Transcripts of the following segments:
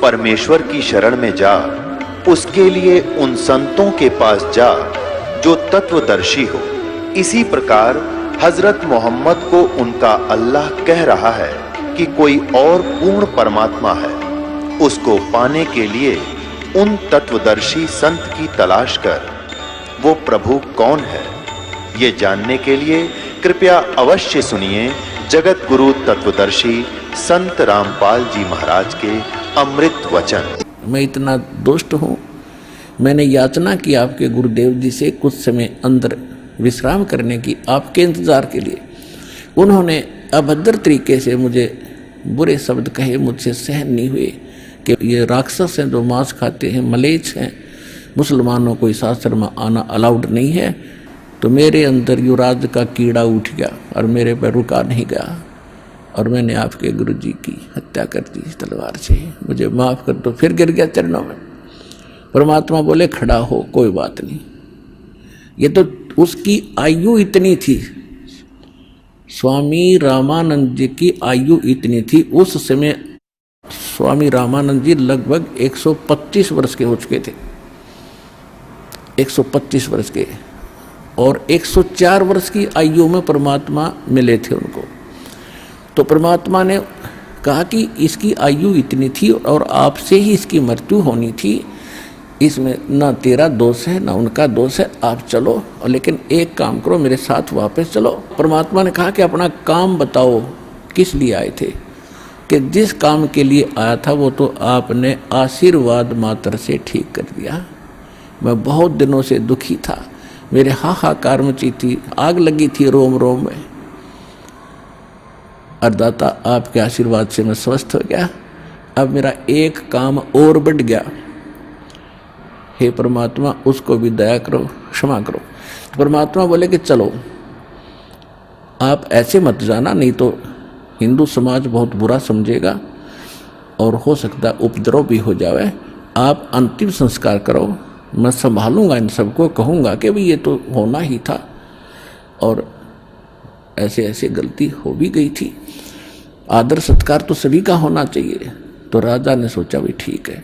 परमेश्वर की शरण में जा, उसके लिए उन संतों के पास जा जो तत्वदर्शी हो। इसी प्रकार हजरत मोहम्मद को उनका अल्लाह कह रहा है कि कोई और पूर्ण परमात्मा है। उसको पाने के लिए उन तत्वदर्शी संत की तलाश कर। वो प्रभु कौन है, ये जानने के लिए कृपया अवश्य सुनिए जगत गुरु तत्वदर्शी संत रामपाल जी महाराज के अमृत वचन। मैं इतना दुष्ट हूँ, मैंने याचना की आपके गुरुदेव जी से कुछ समय अंदर विश्राम करने की, आपके इंतजार के लिए। उन्होंने अभद्र तरीके से मुझे बुरे शब्द कहे, मुझसे सहन नहीं हुए कि ये राक्षस हैं जो मांस खाते हैं, मलेच्छ हैं, मुसलमानों को इस आश्रम में आना अलाउड नहीं है। तो मेरे अंदर युवराज का कीड़ा उठ गया और मेरे पर रुका नहीं गया और मैंने आपके गुरु जी की हत्या कर दी तलवार से। मुझे माफ़ कर दो। फिर गिर गया चरणों में। परमात्मा बोले खड़ा हो, कोई बात नहीं। ये तो उसकी आयु इतनी थी, स्वामी रामानंद जी की आयु इतनी थी। उस समय स्वामी रामानंद जी लगभग 125 वर्ष के हो चुके थे, 125 वर्ष के, और 104 वर्ष की आयु में परमात्मा मिले थे उनको। तो परमात्मा ने कहा कि इसकी आयु इतनी थी और आपसे ही इसकी मृत्यु होनी थी, इसमें ना तेरा दोष है ना उनका दोष है, आप चलो। और लेकिन एक काम करो, मेरे साथ वापस चलो। परमात्मा ने कहा कि अपना काम बताओ, किस लिए आए थे? कि जिस काम के लिए आया था वो तो आपने आशीर्वाद मात्र से ठीक कर दिया। मैं बहुत दिनों से दुखी था, मेरे हाहाकार मची थी, आग लगी थी रोम रोम में। अरदाता आपके आशीर्वाद से मैं स्वस्थ हो गया, अब मेरा एक काम और बढ़ गया। हे परमात्मा, उसको भी दया करो, क्षमा करो। परमात्मा बोले कि चलो, आप ऐसे मत जाना, नहीं तो हिंदू समाज बहुत बुरा समझेगा और हो सकता उपद्रव भी हो जाए। आप अंतिम संस्कार करो, मैं संभालूंगा इन सबको, कहूँगा कि भाई ये तो होना ही था और ऐसे ऐसे गलती हो भी गई थी, आदर सत्कार तो सभी का होना चाहिए। तो राजा ने सोचा भी ठीक है।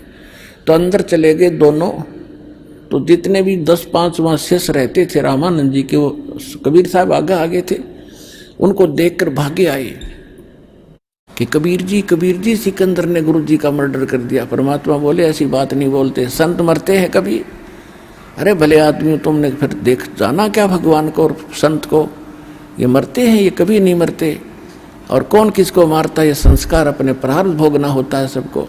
तो अंदर चले गए दोनों। तो जितने भी 10-5 वहाँ शेष रहते थे रामानंद जी के, वो कबीर साहब आगे आगे थे, उनको देखकर भागे आए कि कबीर जी सिकंदर ने गुरु जी का मर्डर कर दिया। परमात्मा बोले ऐसी बात नहीं बोलते, संत मरते हैं कभी? अरे भले आदमी, तुमने फिर देख जाना क्या भगवान को और संत को? ये मरते हैं, ये कभी नहीं मरते। और कौन किसको मारता है, ये संस्कार अपने प्रारब्ध भोगना होता है सबको।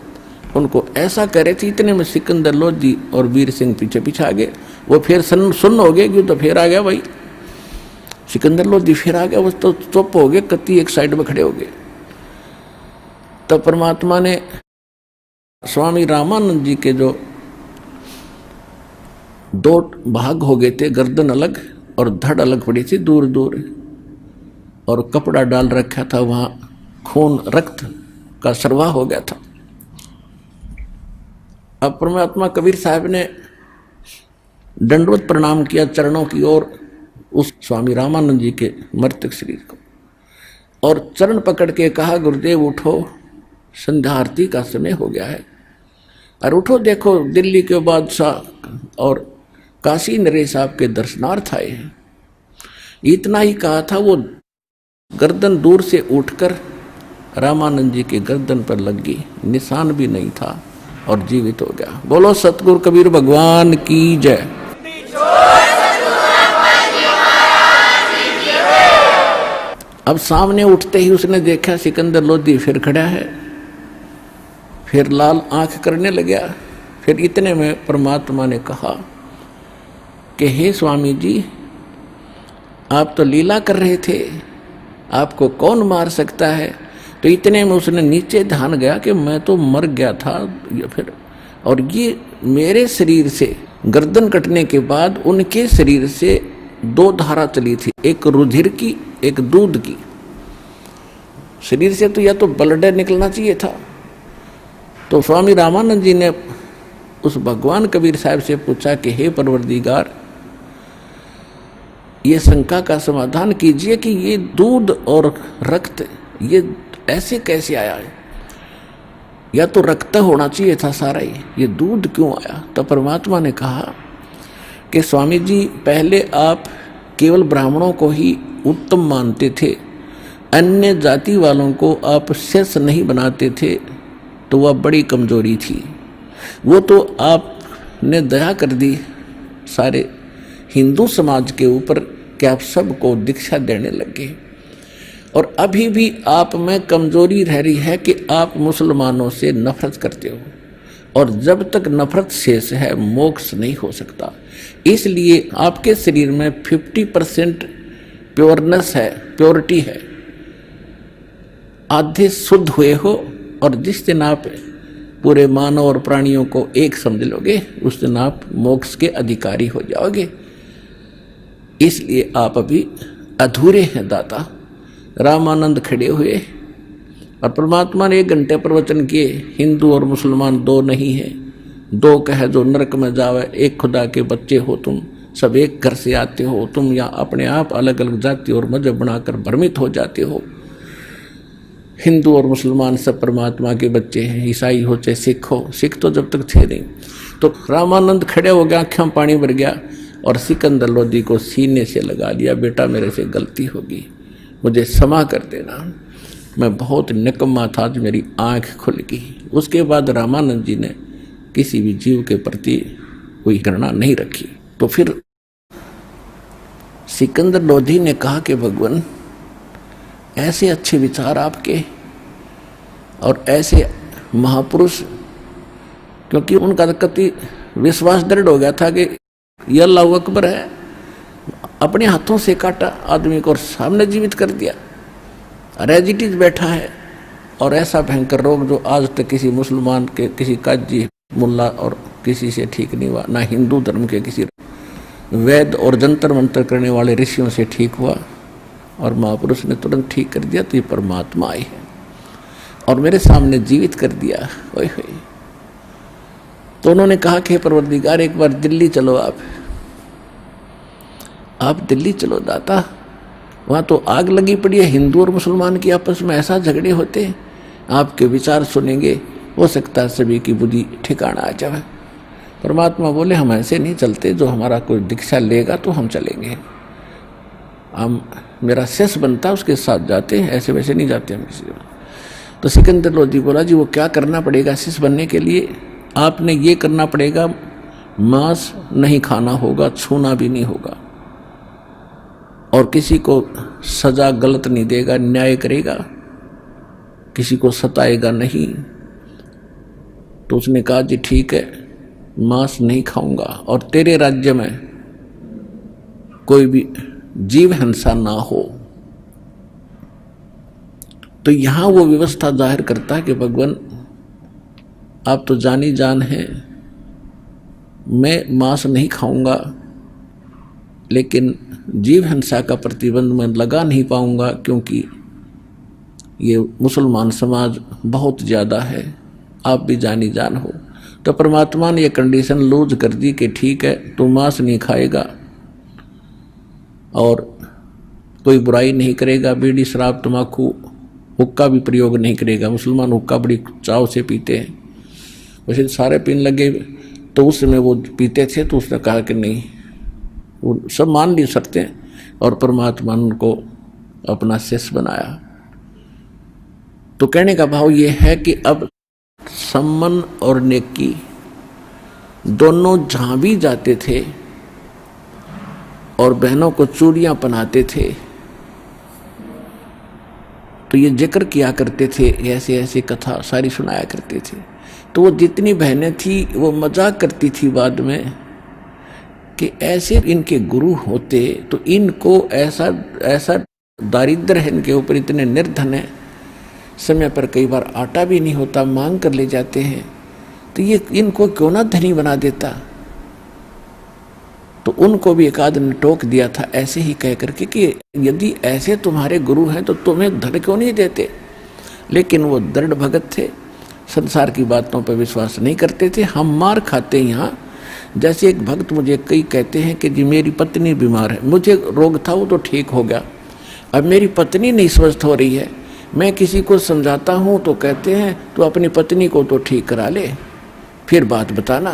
उनको ऐसा करे थे। इतने में सिकंदर लोधी और वीर सिंह पीछे पीछे आ गए। वो फिर सुन हो गए, क्यों? तो फिर आ गया भाई सिकंदर लोधी, फिर आ गया। वो तो चुप हो गए, कत्ती एक साइड में खड़े हो गए। तब परमात्मा ने स्वामी रामानंद जी के जो 2 भाग हो गए थे, गर्दन अलग और धड़ अलग पड़ी थी दूर दूर, और कपड़ा डाल रखा था, वहां खून रक्त का सरवाह हो गया था। अब परमात्मा कबीर साहब ने दंडवत प्रणाम किया चरणों की ओर उस स्वामी रामानंद जी के मृतक शरीर को, और चरण पकड़ के कहा, गुरुदेव उठो, संध्या आरती का समय हो गया है, और उठो, देखो दिल्ली के बादशाह और काशी नरेश आपके दर्शनार्थ आए हैं। इतना ही कहा था, वो गर्दन दूर से उठकर रामानंद जी के गर्दन पर लग गई, निशान भी नहीं था और जीवित हो गया। बोलो सतगुरु कबीर भगवान की जय। अब सामने उठते ही उसने देखा सिकंदर लोधी फिर खड़ा है, फिर लाल आंख करने लगा। फिर इतने में परमात्मा ने कहा कि हे स्वामी जी, आप तो लीला कर रहे थे, आपको कौन मार सकता है? तो इतने में उसने नीचे ध्यान गया कि मैं तो मर गया था फिर, और ये मेरे शरीर से गर्दन कटने के बाद उनके शरीर से 2 धारा चली थी, एक रुधिर की, एक दूध की। शरीर से तो या तो ब्लड निकलना चाहिए था। तो स्वामी रामानंद जी ने उस भगवान कबीर साहब से पूछा कि हे परवरदिगार, ये शंका का समाधान कीजिए कि ये दूध और रक्त ये ऐसे कैसे आया है? या तो रक्त होना चाहिए था सारा ही, ये दूध क्यों आया? तो परमात्मा ने कहा कि स्वामी जी, पहले आप केवल ब्राह्मणों को ही उत्तम मानते थे, अन्य जाति वालों को आप शेष नहीं बनाते थे, तो वह बड़ी कमजोरी थी। वो तो आपने दया कर दी सारे हिंदू समाज के ऊपर कि आप सबको दीक्षा देने लगे, और अभी भी आप में कमजोरी रह रही है कि आप मुसलमानों से नफरत करते हो, और जब तक नफरत शेष है मोक्ष नहीं हो सकता। इसलिए आपके शरीर में 50% प्योरनेस है, प्योरिटी है, आधे शुद्ध हुए हो, और जिस दिन आप पूरे मानव और प्राणियों को एक समझ लोगे उस दिन आप मोक्ष के अधिकारी हो जाओगे। इसलिए आप अभी अधूरे हैं दाता। रामानंद खड़े हुए और परमात्मा ने 1 घंटे प्रवचन किए। हिंदू और मुसलमान दो नहीं है, दो कहे जो नरक में जावे, एक खुदा के बच्चे हो तुम, सब एक घर से आते हो तुम, या अपने आप अलग अलग जाति और मजहब बनाकर भ्रमित हो जाते हो। हिंदू और मुसलमान सब परमात्मा के बच्चे हैं, ईसाई हो चाहे सिख हो, सिख तो जब तक थे नहीं। तो रामानंद खड़े हो गया, आँखों में पानी भर गया और सिकंदर लोधी को सीने से लगा लिया, बेटा मेरे से गलती होगी, मुझे क्षमा कर देना, मैं बहुत निकम्मा था, आज मेरी आँख खुल गई। उसके बाद रामानंद जी ने किसी भी जीव के प्रति कोई घृणा नहीं रखी। तो फिर सिकंदर लोधी ने कहा कि भगवान, ऐसे अच्छे विचार आपके और ऐसे महापुरुष, क्योंकि उनका कति विश्वास दृढ़ हो गया था कि ये अल्लाह अकबर है, अपने हाथों से काटा आदमी को और सामने जीवित कर दिया, रेजिटीज बैठा है, और ऐसा भयंकर रोग जो आज तक किसी मुसलमान के, किसी काजी मुल्ला और किसी से ठीक नहीं हुआ, ना हिंदू धर्म के किसी वैद और जंतर मंतर करने वाले ऋषियों से ठीक हुआ, और महापुरुष ने तुरंत ठीक कर दिया। तो ये परमात्मा आई है और मेरे सामने जीवित कर दिया। ओए होए। तो उन्होंने कहा कि परवरदिगार, एक बार दिल्ली चलो, आप दिल्ली चलो दाता, वहाँ तो आग लगी पड़ी है, हिंदू और मुसलमान की आपस में ऐसा झगड़े होते हैं, आपके विचार सुनेंगे, हो सकता है सभी की बुद्धि ठिकाना आ जाए। परमात्मा बोले, हम ऐसे नहीं चलते, जो हमारा कोई दीक्षा लेगा तो हम चलेंगे, हम मेरा शेष बनता है उसके साथ जाते हैं, ऐसे वैसे नहीं जाते हम किसी। तो सिकंदर लोधी बोला, जी वो क्या करना पड़ेगा शेष बनने के लिए? आपने ये करना पड़ेगा, मांस नहीं खाना होगा, छूना भी नहीं होगा, और किसी को सजा गलत नहीं देगा, न्याय करेगा, किसी को सताएगा नहीं। तो उसने कहा, जी ठीक है, मांस नहीं खाऊंगा, और तेरे राज्य में कोई भी जीव हिंसा ना हो। तो यहां वो व्यवस्था जाहिर करता है कि भगवान, आप तो जानी जान हैं, मैं मांस नहीं खाऊंगा, लेकिन जीव हिंसा का प्रतिबंध मैं लगा नहीं पाऊंगा, क्योंकि ये मुसलमान समाज बहुत ज़्यादा है, आप भी जानी जान हो। तो परमात्मा ने ये कंडीशन लूज कर दी कि ठीक है, तू मांस नहीं खाएगा और कोई बुराई नहीं करेगा, बीड़ी शराब तम्बाकू हुक्का भी प्रयोग नहीं करेगा। मुसलमान हुक्का बड़ी चाव से पीते हैं, वैसे सारे पीने लगे, तो उस समय वो पीते थे, तो उसने कहा कि नहीं, वो सब मान नहीं सकते, और परमात्मा ने उनको अपना शिष्य बनाया। तो कहने का भाव ये है कि अब सम्मन और नेकी दोनों जहाँ भी जाते थे और बहनों को चूड़ियाँ पहनाते थे, तो ये जिक्र किया करते थे, ऐसे ऐसे कथा सारी सुनाया करते थे। तो वो जितनी बहनें थी वो मजाक करती थी बाद में कि ऐसे इनके गुरु होते तो इनको ऐसा ऐसा दारिद्र है इनके ऊपर, इतने निर्धन है, समय पर कई बार आटा भी नहीं होता, मांग कर ले जाते हैं, तो ये इनको क्यों ना धनी बना देता। तो उनको भी एक आदमी ने टोक दिया था ऐसे ही कह करके कि यदि ऐसे तुम्हारे गुरु हैं तो तुम्हें धन क्यों नहीं देते। लेकिन वो दृढ़ भगत थे, संसार की बातों पर विश्वास नहीं करते थे। हम मार खाते यहाँ, जैसे एक भक्त मुझे कई कहते हैं कि जी मेरी पत्नी बीमार है, मुझे रोग था वो तो ठीक हो गया, अब मेरी पत्नी नहीं स्वस्थ हो रही है, मैं किसी को समझाता हूँ तो कहते हैं तो अपनी पत्नी को तो ठीक करा ले, फिर बात बताना।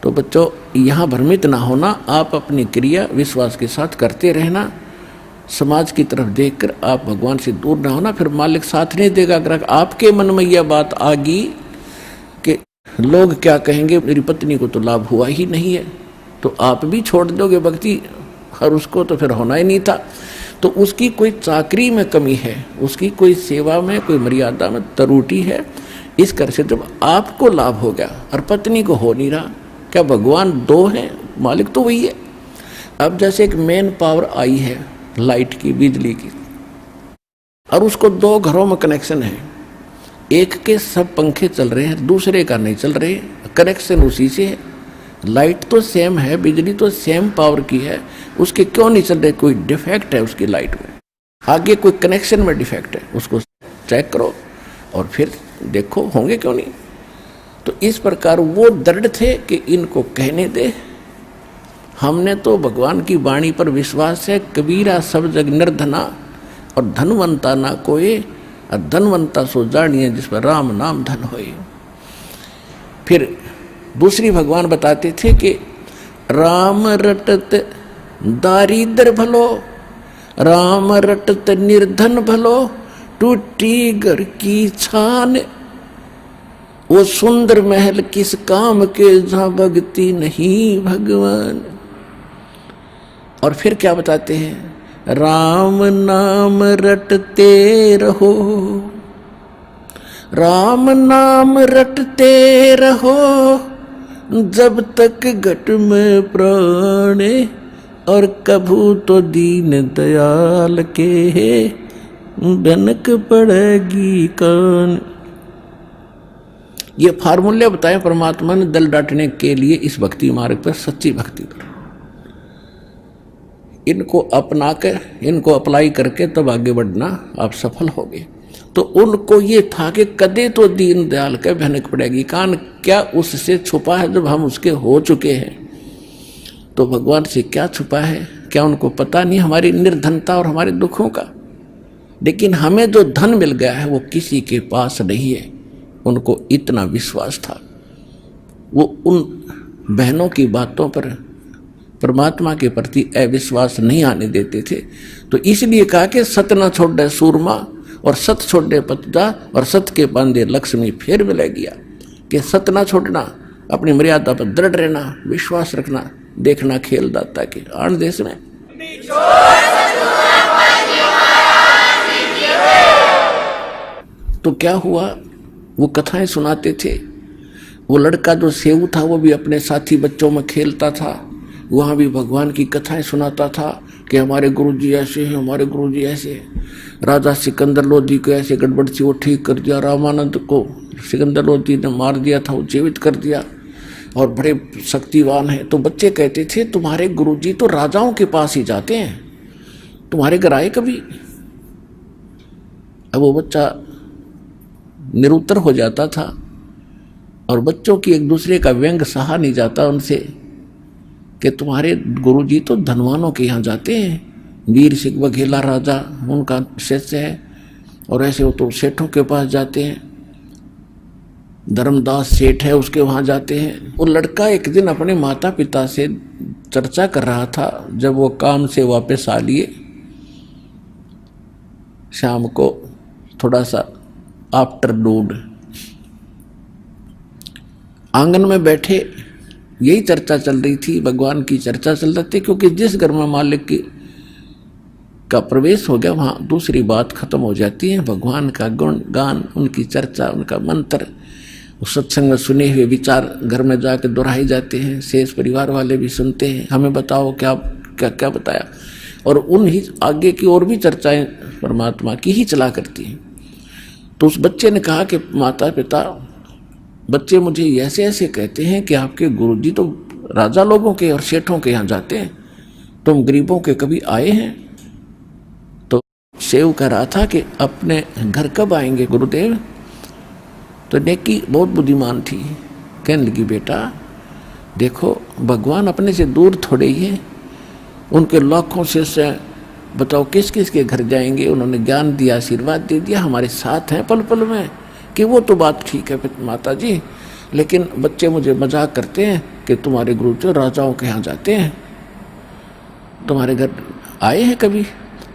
तो बच्चों, यहाँ भ्रमित ना होना, आप अपनी क्रिया विश्वास के साथ करते रहना। समाज की तरफ देखकर आप भगवान से दूर ना होना, फिर मालिक साथ नहीं देगा। अगर आपके मन में यह बात आ गई कि लोग क्या कहेंगे, मेरी पत्नी को तो लाभ हुआ ही नहीं है, तो आप भी छोड़ दोगे भक्ति, और उसको तो फिर होना ही नहीं था। तो उसकी कोई चाकरी में कमी है, उसकी कोई सेवा में, कोई मर्यादा में त्रुटि है। इस कर से जब आपको लाभ हो गया और पत्नी को हो नहीं रहा, क्या भगवान दो हैं? मालिक तो वही है। अब जैसे एक मेन पावर आई है लाइट की, बिजली की, और उसको 2 घरों में कनेक्शन है, एक के सब पंखे चल रहे हैं, दूसरे का नहीं चल रहे, कनेक्शन उसी से है। लाइट तो सेम है, बिजली तो सेम पावर की है, उसके क्यों नहीं चल रहे? कोई डिफेक्ट है उसकी लाइट में, आगे कोई कनेक्शन में डिफेक्ट है, उसको चेक करो और फिर देखो होंगे क्यों नहीं। तो इस प्रकार वो दृढ़ थे कि इनको कहने दे, हमने तो भगवान की वाणी पर विश्वास है। कबीरा सब जग निर्धना और धनवंता ना कोई, और धनवंता सो जानिए जिस पर राम नाम धन होए। फिर दूसरी भगवान बताते थे कि राम रटत दारिद्र भलो, राम रटत निर्धन भलो, टूटी घर की छान, वो सुंदर महल किस काम के जहां भक्ति नहीं भगवान। और फिर क्या बताते हैं? राम नाम रटते रहो, राम नाम रटते रहो, जब तक घट में प्राण, और कभू तो दीन दयाल के भनक पड़ेगी कान। ये फार्मूले बताए परमात्मा ने दल डांटने के लिए इस भक्ति मार्ग पर, सच्ची भक्ति पर। इनको अपना कर, इनको अप्लाई करके तब आगे बढ़ना आप सफल होगे। तो उनको ये था कि कदे तो दीन दयाल के भनक पड़ेगी कान। क्या उससे छुपा है जब हम उसके हो चुके हैं? तो भगवान से क्या छुपा है? क्या उनको पता नहीं हमारी निर्धनता और हमारे दुखों का? लेकिन हमें जो धन मिल गया है वो किसी के पास नहीं है। उनको इतना विश्वास था, वो उन बहनों की बातों पर परमात्मा के प्रति अविश्वास नहीं आने देते थे। तो इसलिए कहा कि सत न छोड़े सूरमा, और सत छोड़े पतदा, और सत के बांधे लक्ष्मी फिर मिले गया। कि सत न छोड़ना, अपनी मर्यादा पर दृढ़ रहना, विश्वास रखना, देखना खेल दाता के आन देश में। तो क्या हुआ? वो कथाएं सुनाते थे। वो लड़का जो सेऊ था वो भी अपने साथी बच्चों में खेलता था, वहाँ भी भगवान की कथाएं सुनाता था कि हमारे गुरुजी ऐसे हैं, हमारे गुरुजी ऐसे हैं। राजा सिकंदर लोधी को ऐसे गड़बड़ थी, वो ठीक कर दिया। रामानंद को सिकंदर लोधी ने मार दिया था, वो जीवित कर दिया, और बड़े शक्तिवान हैं। तो बच्चे कहते थे तुम्हारे गुरुजी तो राजाओं के पास ही जाते हैं, तुम्हारे घर आए कभी? अब वो बच्चा निरुत्तर हो जाता था, और बच्चों की एक दूसरे का व्यंग सहा नहीं जाता उनसे कि तुम्हारे गुरुजी तो धनवानों के यहाँ जाते हैं। वीर सिंह बघेला राजा उनका शिष्य है, और ऐसे वो तो सेठों के पास जाते हैं। धर्मदास सेठ है, उसके वहाँ जाते हैं। वो लड़का एक दिन अपने माता पिता से चर्चा कर रहा था, जब वो काम से वापस आ लिए शाम को, थोड़ा सा आफ्टरनून, आंगन में बैठे यही चर्चा चल रही थी, भगवान की चर्चा चल रही थी। क्योंकि जिस घर में मालिक का प्रवेश हो गया वहाँ दूसरी बात खत्म हो जाती है। भगवान का गुण गान, उनकी चर्चा, उनका मंत्र, सत्संग में सुने हुए विचार घर में जाकर दोहराए जाते हैं। शेष परिवार वाले भी सुनते हैं, हमें बताओ क्या क्या क्या बताया, और उन ही आगे की और भी चर्चाएं परमात्मा की ही चला करती हैं। तो उस बच्चे ने कहा कि माता पिता, बच्चे मुझे ऐसे ऐसे कहते हैं कि आपके गुरुजी तो राजा लोगों के और सेठों के यहाँ जाते हैं, तुम गरीबों के कभी आए हैं? तो सेव कह रहा था कि अपने घर कब आएंगे गुरुदेव? तो नेकी बहुत बुद्धिमान थी, कहने लगी बेटा देखो भगवान अपने से दूर थोड़े ही है, उनके लाखों शिष्य, बताओ किस किस के घर जाएंगे। उन्होंने ज्ञान दिया, आशीर्वाद दे दिया, हमारे साथ हैं पल पल में। कि वो तो बात ठीक है माता जी, लेकिन बच्चे मुझे मजाक करते हैं कि तुम्हारे गुरु जो राजाओं के यहाँ जाते हैं, तुम्हारे घर आए हैं कभी?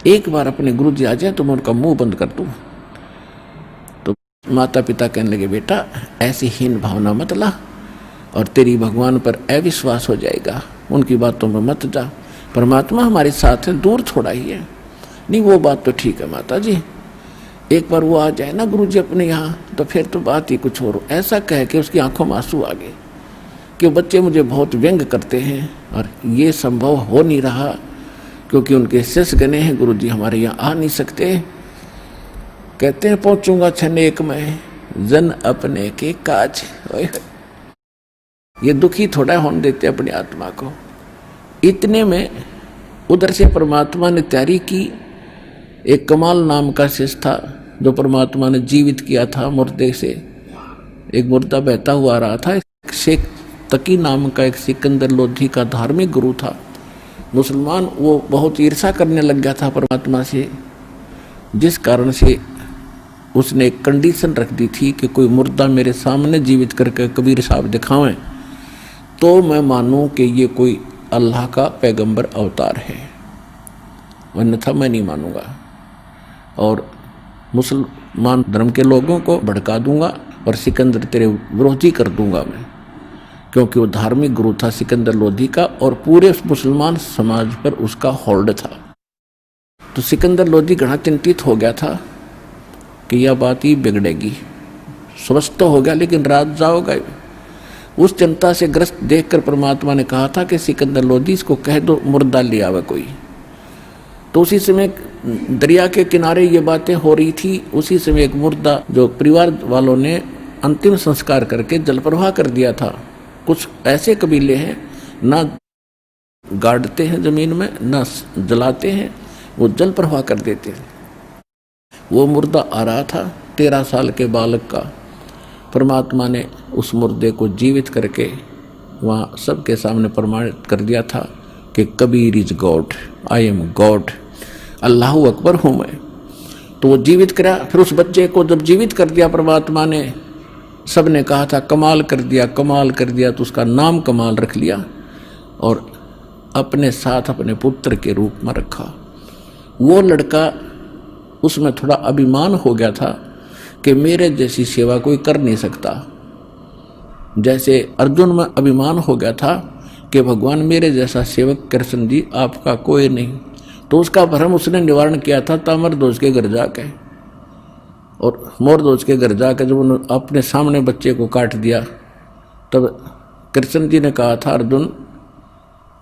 एक बार अपने गुरु जी आ जाए तो मैं उनका मुंह बंद कर दूँ। तो माता पिता कहने लगे, बेटा ऐसी हीन भावना मत ला और तेरी भगवान पर अविश्वास हो जाएगा, उनकी बातों में मत जा। परमात्मा हमारे साथ है, दूर थोड़ा ही है। नहीं वो बात तो ठीक है माता जी, एक बार वो आ जाए ना गुरु जी अपने यहाँ तो फिर तो बात ही कुछ और। ऐसा कह के उसकी आंखों में आंसू आ गए कि बच्चे मुझे बहुत व्यंग करते हैं और ये संभव हो नहीं रहा क्योंकि उनके शिष्य गने हैं, गुरु जी हमारे यहाँ आ नहीं सकते। कहते हैं पहुंचूंगा क्षण एक में जन अपने के काज। ये दुखी थोड़ा होने देते अपनी आत्मा को। इतने में उधर से परमात्मा ने तैयारी की। एक कमाल नाम का शिष्य था जो परमात्मा ने जीवित किया था मुर्दे से। एक मुर्दा बहता हुआ आ रहा था। शेख तकी नाम का एक सिकंदर लोधी का धार्मिक गुरु था, मुसलमान। वो बहुत ईर्षा करने लग गया था परमात्मा से, जिस कारण से उसने एक कंडीशन रख दी थी कि कोई मुर्दा मेरे सामने जीवित करके कबीर साहब दिखावें तो मैं मानूं कि ये कोई अल्लाह का पैगंबर अवतार है, अन्यथा मैं नहीं मानूंगा और मुसलमान धर्म के लोगों को भड़का दूंगा और सिकंदर तेरे विरोधी कर दूंगा मैं। क्योंकि वो धार्मिक गुरु था सिकंदर लोधी का और पूरे मुसलमान समाज पर उसका होल्ड था। तो सिकंदर लोधी घना चिंतित हो गया था कि यह बात ही बिगड़ेगी। स्वस्थ तो हो गया लेकिन रात जाओगा। उस चिंता से ग्रस्त देखकर परमात्मा ने कहा था कि सिकंदर लोधी इसको कह दो मुर्दा ले आवे कोई। तो उसी समय दरिया के किनारे ये बातें हो रही थी। उसी समय एक मुर्दा जो परिवार वालों ने अंतिम संस्कार करके जल प्रवाह कर दिया था। कुछ ऐसे कबीले हैं ना गाड़ते हैं जमीन में ना जलाते हैं, वो जल प्रवाह कर देते हैं। वो मुर्दा आ रहा था 13 साल के बालक का। परमात्मा ने उस मुर्दे को जीवित करके वहाँ सबके सामने प्रमाणित कर दिया था कि Kabir is God, I am God, Allah अकबर हूँ मैं। तो वो जीवित करा। फिर उस बच्चे को जब जीवित कर दिया परमात्मा ने, सब ने कहा था कमाल कर दिया, कमाल कर दिया। तो उसका नाम कमाल रख लिया और अपने साथ अपने पुत्र के रूप में रखा। वो लड़का, उसमें थोड़ा अभिमान हो गया था कि मेरे जैसी सेवा कोई कर नहीं सकता। जैसे अर्जुन में अभिमान हो गया था कि भगवान मेरे जैसा सेवक कृष्ण जी आपका कोई नहीं। तो उसका भ्रम उसने निवारण किया था तामरध्वज के घर जाके। और मोरध्वज के घर जाकर जब उन्होंने अपने सामने बच्चे को काट दिया तब कृष्ण जी ने कहा था अर्जुन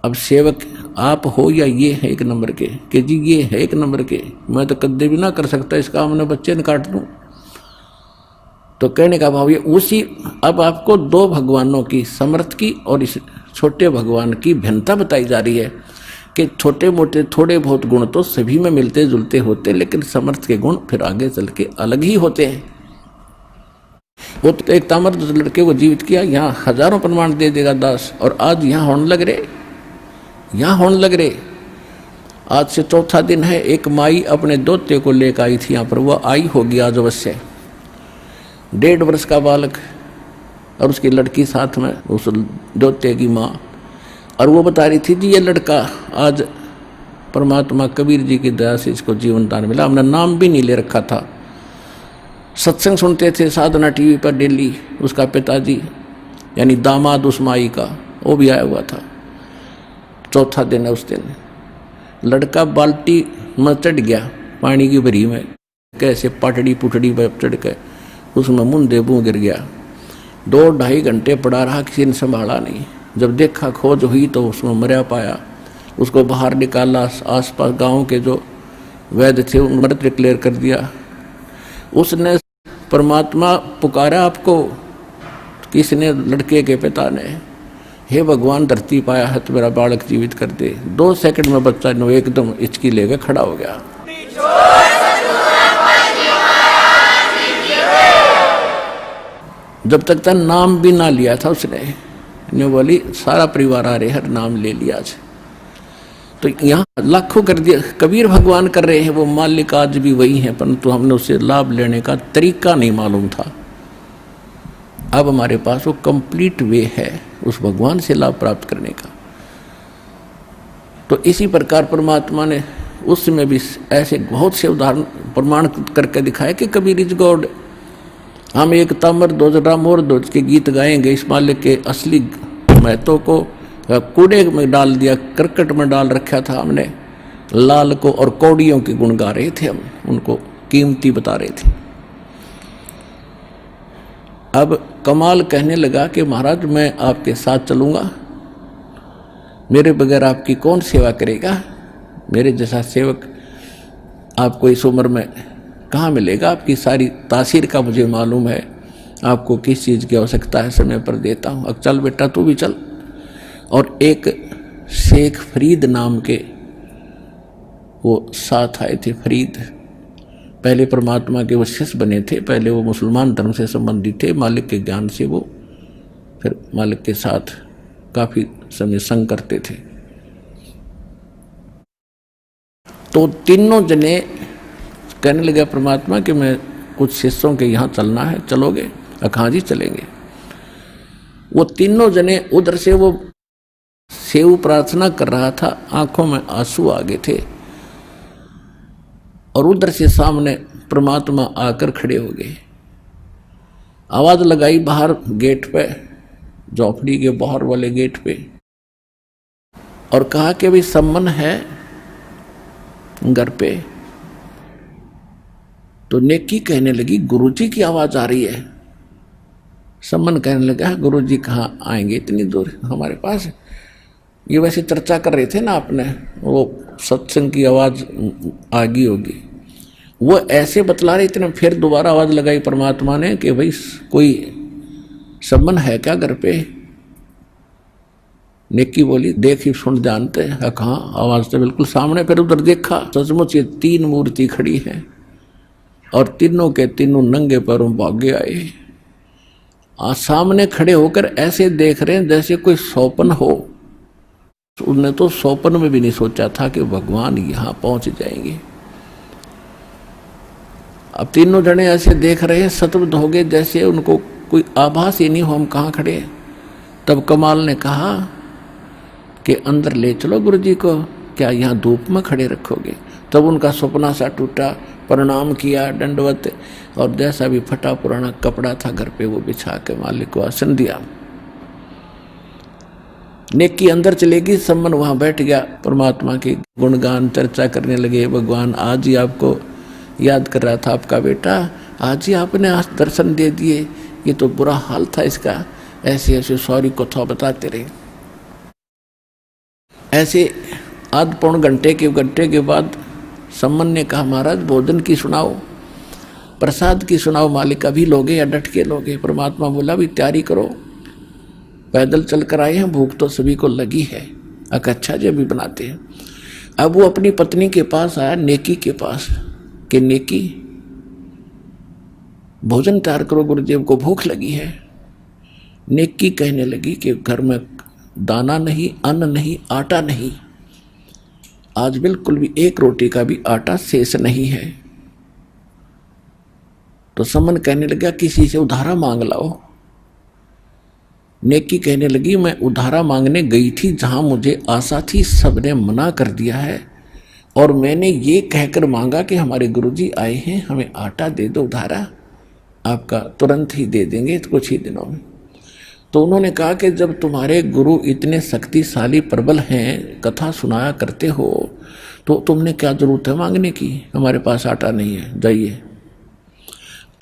अब सेवक आप हो या ये है एक नंबर के? कि जी ये है एक नंबर के, मैं तो कद्दे भी ना कर सकता इसका, हमने बच्चे ने काट दूं। तो कहने का भाव ये उसी, अब आपको दो भगवानों की, समर्थ की और इस छोटे भगवान की भिन्नता बताई जा रही है कि छोटे मोटे थोड़े बहुत गुण तो सभी में मिलते जुलते होते, लेकिन समर्थ के गुण फिर आगे चल के अलग ही होते हैं। वो तो एक तामरध्वज लड़के को जीवित किया, यहाँ हजारों प्रमाण दे देगा दास। और आज यहाँ होने लग रहे, यहाँ होने लग रहे। आज से चौथा दिन है। एक माई अपने दोते को लेकर आई थी यहाँ पर, वह आई होगी आज अवश्य, 1.5 वर्ष का बालक और उसकी लड़की साथ में, उस दोते की माँ। और वो बता रही थी जी ये लड़का आज परमात्मा कबीर जी की दया से इसको जीवन दान मिला, हमने नाम भी नहीं ले रखा था। सत्संग सुनते थे साधना टीवी पर डेली। उसका पिताजी यानी दामाद उस माई का, वो भी आया हुआ था। चौथा दिन है उस दिन। लड़का बाल्टी में चढ़ गया पानी की भरी में, कैसे पटड़ी पुटड़ी पर चढ़ के उसमें मुंदे मुँह गिर गया। 2-2.5 घंटे पड़ा रहा, किसी ने संभाला नहीं। जब देखा खोज हुई तो उसमें मरा पाया। उसको बाहर निकाला, आसपास गांव के जो वैद्य थे उन मृत डिक्लेयर कर दिया। उसने परमात्मा पुकारा आपको, किसने? लड़के के पिता ने। हे भगवान धरती पाया है तो मेरा बालक जीवित कर दे। 2 सेकंड में बच्चा एकदम हिचकी लेकर खड़ा हो गया। जब तक था नाम भी ना लिया था उसने, बोली सारा परिवार आ रहे हर नाम ले लिया। तो यहाँ लाखों कर दिया, कबीर भगवान कर रहे हैं, वो मालिक आज भी वही है, परंतु हमने उससे लाभ लेने का तरीका नहीं मालूम था। अब हमारे पास वो कंप्लीट वे है उस भगवान से लाभ प्राप्त करने का। तो इसी प्रकार परमात्मा ने उसमें भी ऐसे बहुत से उदाहरण प्रमाण करके दिखाया कि कबीर इज गॉड। हम एक तामर दो राम और दो के गीत गाएंगे, इस मालिक के असली महत्व को कूड़े में डाल दिया, करकट में डाल रखा था हमने, लाल को और कौड़ियों के गुण गा रहे थे, हम उनको कीमती बता रहे थे। अब कमाल कहने लगा कि महाराज मैं आपके साथ चलूंगा, मेरे बगैर आपकी कौन सेवा करेगा, मेरे जैसा सेवक आपको इस उम्र में कहाँ मिलेगा, आपकी सारी तासीर का मुझे मालूम है, आपको किस चीज़ की आवश्यकता है समय पर देता हूँ, अब चल बेटा तू भी चल। और एक शेख फरीद नाम के वो साथ आए थे। फरीद पहले परमात्मा के वो शिष्य बने थे, पहले वो मुसलमान धर्म से संबंधित थे, मालिक के ज्ञान से वो फिर मालिक के साथ काफ़ी समय संग करते थे। तो तीनों जने कहने लगे परमात्मा कि मैं कुछ शिष्यों के यहाँ चलना है, चलोगे? हाँ जी चलेंगे। वो तीनों जने उधर से वो सेव प्रार्थना कर रहा था, आंखों में आंसू आ गए थे, और उधर से सामने परमात्मा आकर खड़े हो गए। आवाज लगाई बाहर गेट पे, झोपड़ी के बाहर वाले गेट पे, और कहा कि भाई सम्मन है घर पे। तो नेकी कहने लगी गुरुजी की आवाज आ रही है। सम्मन कहने लगा गुरुजी कहाँ आएंगे इतनी दूर हमारे पास। ये वैसे चर्चा कर रहे थे ना अपने, वो सत्संग की आवाज आ गई होगी, वो ऐसे बतला रहे थे ना। फिर दोबारा आवाज लगाई परमात्मा ने कि भाई कोई सम्मन है क्या घर पे? नेकी बोली देख ही सुन जानते हैं, कहाँ आवाज तो बिल्कुल सामने। फिर उधर देखा, सचमुच ये तीन मूर्ति खड़ी है और तीनों के तीनों नंगे पैरों भागे आए। सामने खड़े होकर ऐसे देख रहे हैं जैसे कोई स्वप्न हो। उन्होंने तो स्वप्न में भी नहीं सोचा था कि भगवान यहाँ पहुंच जाएंगे। अब तीनों जने ऐसे देख रहे हैं, सतबुद्ध हो गए, जैसे उनको कोई आभास ही नहीं हो हम कहाँ खड़े हैं। तब कमाल ने कहा कि अंदर ले चलो गुरुजी को, क्या यहाँ धूप में खड़े रखोगे? तब उनका सपना सा टूटा, प्रणाम किया दंडवत, और जैसा भी फटा पुराना कपड़ा था घर पे वो बिछा के मालिक को आसन दिया। नेकी अंदर चलेगी, सम्मन वहां बैठ गया, परमात्मा की गुणगान चर्चा करने लगे। भगवान आज ही आपको याद कर रहा था, आपका बेटा आज ही आपने आज दर्शन दे दिए, ये तो बुरा हाल था इसका। ऐसे ऐसे सॉरी कथा बताते रहे। ऐसे आध पौन घंटे के बाद सम्मन ने कहा महाराज भोजन की सुनाओ, प्रसाद की सुनाओ, मालिक अभी लोगे या डट के लोगे? परमात्मा बोला भी तैयारी करो, पैदल चल कर आए हैं, भूख तो सभी को लगी है। अच्छा जी अभी बनाते हैं। अब वो अपनी पत्नी के पास आया, नेकी के पास, कि नेकी भोजन तैयार करो, गुरुदेव को भूख लगी है। नेकी कहने लगी कि घर में दाना नहीं, अन्न नहीं, आटा नहीं, आज बिल्कुल भी एक रोटी का भी आटा शेष नहीं है। तो सम्मन कहने लगा किसी से उधारा मांग लाओ। नेकी कहने लगी मैं उधारा मांगने गई थी, जहां मुझे आशा थी सबने मना कर दिया है, और मैंने ये कहकर मांगा कि हमारे गुरुजी आए हैं, हमें आटा दे दो उधारा, आपका तुरंत ही दे देंगे कुछ ही दिनों में। तो उन्होंने कहा कि जब तुम्हारे गुरु इतने शक्तिशाली प्रबल हैं, कथा सुनाया करते हो, तो तुमने क्या जरूरत है मांगने की? हमारे पास आटा नहीं है, जाइए।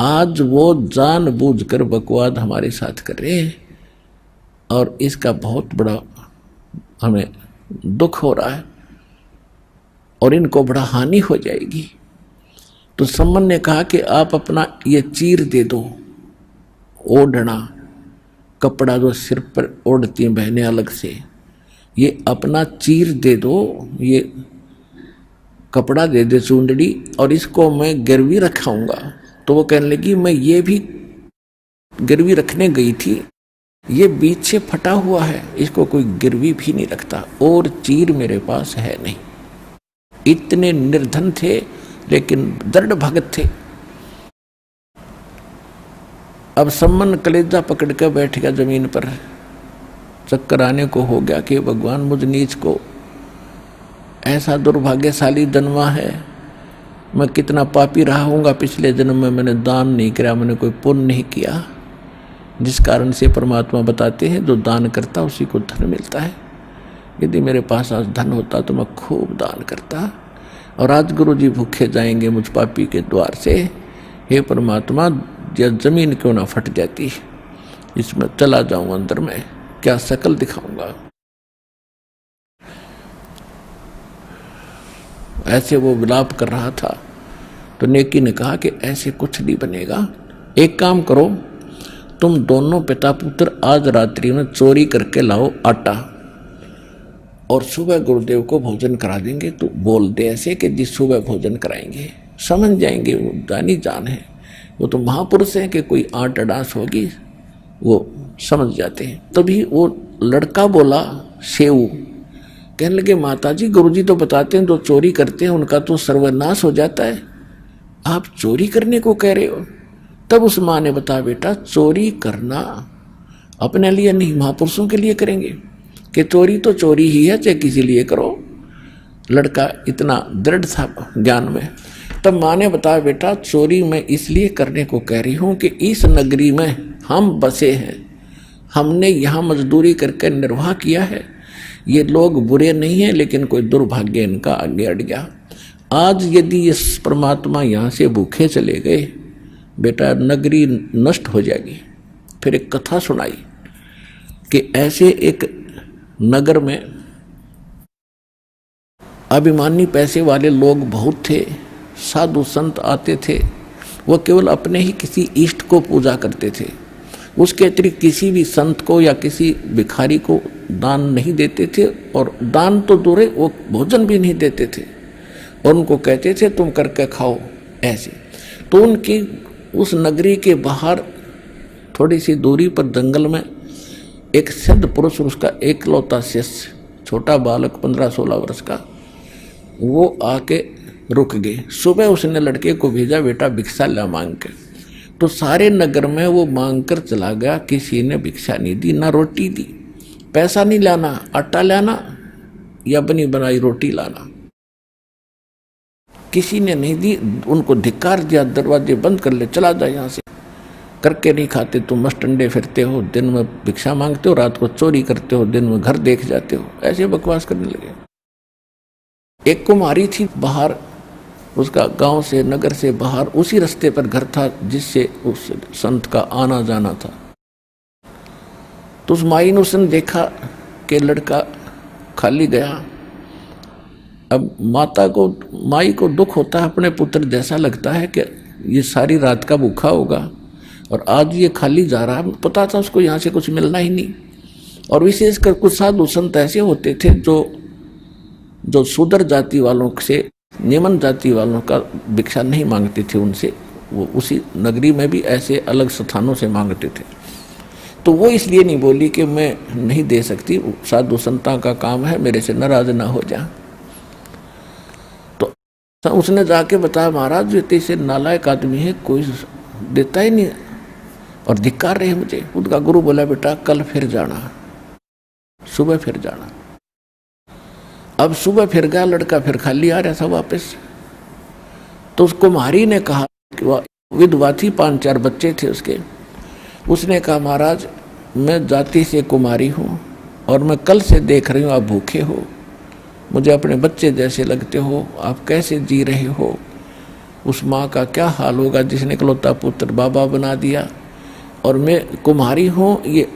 आज वो जानबूझकर बकवाद हमारे साथ कर रहे हैं और इसका बहुत बड़ा हमें दुख हो रहा है और इनको बड़ा हानि हो जाएगी। तो सम्मन ने कहा कि आप अपना ये चीर दे दो, ओढ़ना कपड़ा जो सिर पर ओढ़ती हैं बहनें अलग से, ये अपना चीर दे दो, ये कपड़ा दे दे चूंदड़ी, और इसको मैं गिरवी रखाऊंगा। तो वो कहने लगी मैं ये भी गिरवी रखने गई थी, ये बीच से फटा हुआ है, इसको कोई गिरवी भी नहीं रखता, और चीर मेरे पास है नहीं। इतने निर्धन थे लेकिन दृढ़ भगत थे। अब सम्मन कलेजा पकड़ कर बैठ गया जमीन पर, चक्कर आने को हो गया कि भगवान मुझ नीच को ऐसा दुर्भाग्यशाली जन्मा है, मैं कितना पापी रहा हूँगा पिछले जन्म में, मैंने दान नहीं किया, मैंने कोई पुण्य नहीं किया, जिस कारण से परमात्मा बताते हैं जो दान करता उसी को धन मिलता है। यदि मेरे पास आज धन होता तो मैं खूब दान करता, और आज गुरुजी भूखे जाएंगे मुझ पापी के द्वार से। हे परमात्मा, यह जमीन क्यों ना फट जाती, इसमें चला जाऊं अंदर में, क्या शकल दिखाऊंगा। ऐसे वो विलाप कर रहा था तो नेकी ने कहा कि ऐसे कुछ नहीं बनेगा, एक काम करो, तुम दोनों पिता पुत्र आज रात्रि में चोरी करके लाओ आटा, और सुबह गुरुदेव को भोजन करा देंगे। तो बोल दे ऐसे कि जिस सुबह भोजन कराएंगे, समझ जाएंगे, वो जानी जान है, वो तो महापुरुष हैं कि कोई आट अडास होगी, वो समझ जाते हैं। तभी वो लड़का बोला सेऊ, कहने लगे माताजी गुरुजी तो बताते हैं जो चोरी करते हैं उनका तो सर्वनाश हो जाता है, आप चोरी करने को कह रहे हो। तब उस माँ ने बताया बेटा चोरी करना अपने लिए नहीं महापुरुषों के लिए करेंगे, कि चोरी तो चोरी ही है, चाहे किसी लिए करो। लड़का इतना दृढ़ था ज्ञान में। तब माँ ने बताया बेटा चोरी मैं इसलिए करने को कह रही हूँ कि इस नगरी में हम बसे हैं, हमने यहाँ मजदूरी करके निर्वाह किया है, ये लोग बुरे नहीं हैं लेकिन कोई दुर्भाग्य इनका आगे अड़ गया। आज यदि ये परमात्मा यहाँ से भूखे चले गए बेटा नगरी नष्ट हो जाएगी। फिर एक कथा सुनाई कि ऐसे एक नगर में अभिमानी पैसे वाले लोग बहुत थे, साधु संत आते थे, वो केवल अपने ही किसी इष्ट को पूजा करते थे, उसके अतिरिक्त किसी भी संत को या किसी भिखारी को दान नहीं देते थे, और दान तो दूर है वो भोजन भी नहीं देते थे, और उनको कहते थे तुम करके खाओ ऐसे। तो उनकी उस नगरी के बाहर थोड़ी सी दूरी पर जंगल में एक सिद्ध पुरुष, उसका एकलौता शिष्य छोटा बालक 15-16 वर्ष का, वो आके रुक गए। सुबह उसने लड़के को भेजा बेटा भिक्षा ला मांग के, तो सारे नगर में वो मांग कर चला गया, किसी ने भिक्षा नहीं दी, ना रोटी दी। पैसा नहीं लाना, आटा लाना या बनी बनाई रोटी लाना, किसी ने नहीं दी। उनको धिक्कार दिया, दरवाजे बंद कर ले, चला जा यहाँ से, करके नहीं खाते, तुम मस्टंडे फिरते हो, दिन में भिक्षा मांगते हो, रात को चोरी करते हो, दिन में घर देख जाते हो, ऐसे बकवास करने लगे। एक कुमारी थी बाहर, उसका गांव से नगर से बाहर उसी रास्ते पर घर था जिससे उस संत का आना जाना था। तो उस माई ने उसने देखा कि लड़का खाली गया। अब माई को दुख होता है, अपने पुत्र जैसा लगता है कि ये सारी रात का भूखा होगा और आज ये खाली जा रहा है। पता था उसको यहाँ से कुछ मिलना ही नहीं। और विशेषकर कुछ साधु संत ऐसे होते थे जो शूद्र जाति वालों से, निम्न जाति वालों का भिक्षा नहीं मांगते थे उनसे, वो उसी नगरी में भी ऐसे अलग स्थानों से मांगते थे। तो वो इसलिए नहीं बोली कि मैं नहीं दे सकती, साधु संतां का काम है, मेरे से नाराज ना हो जा। तो उसने जाके बताया महाराज जो ऐसे नालायक आदमी है, कोई देता ही नहीं और धिक्कार रहे मुझे। उनका गुरु बोला बेटा कल फिर जाना, सुबह फिर जाना। अब सुबह फिर गया लड़का, फिर खाली आ रहा था वापस। तो उस कुमारी ने कहा कि वह विधवा थी, 5-4 बच्चे थे उसके। उसने कहा महाराज मैं जाति से कुमारी हूँ और मैं कल से देख रही हूँ आप भूखे हो, मुझे अपने बच्चे जैसे लगते हो, आप कैसे जी रहे हो। उस माँ का क्या हाल होगा जिसने इकलौता पुत्र बाबा बना दिया। और मैं कुम्हारी हूँ, ये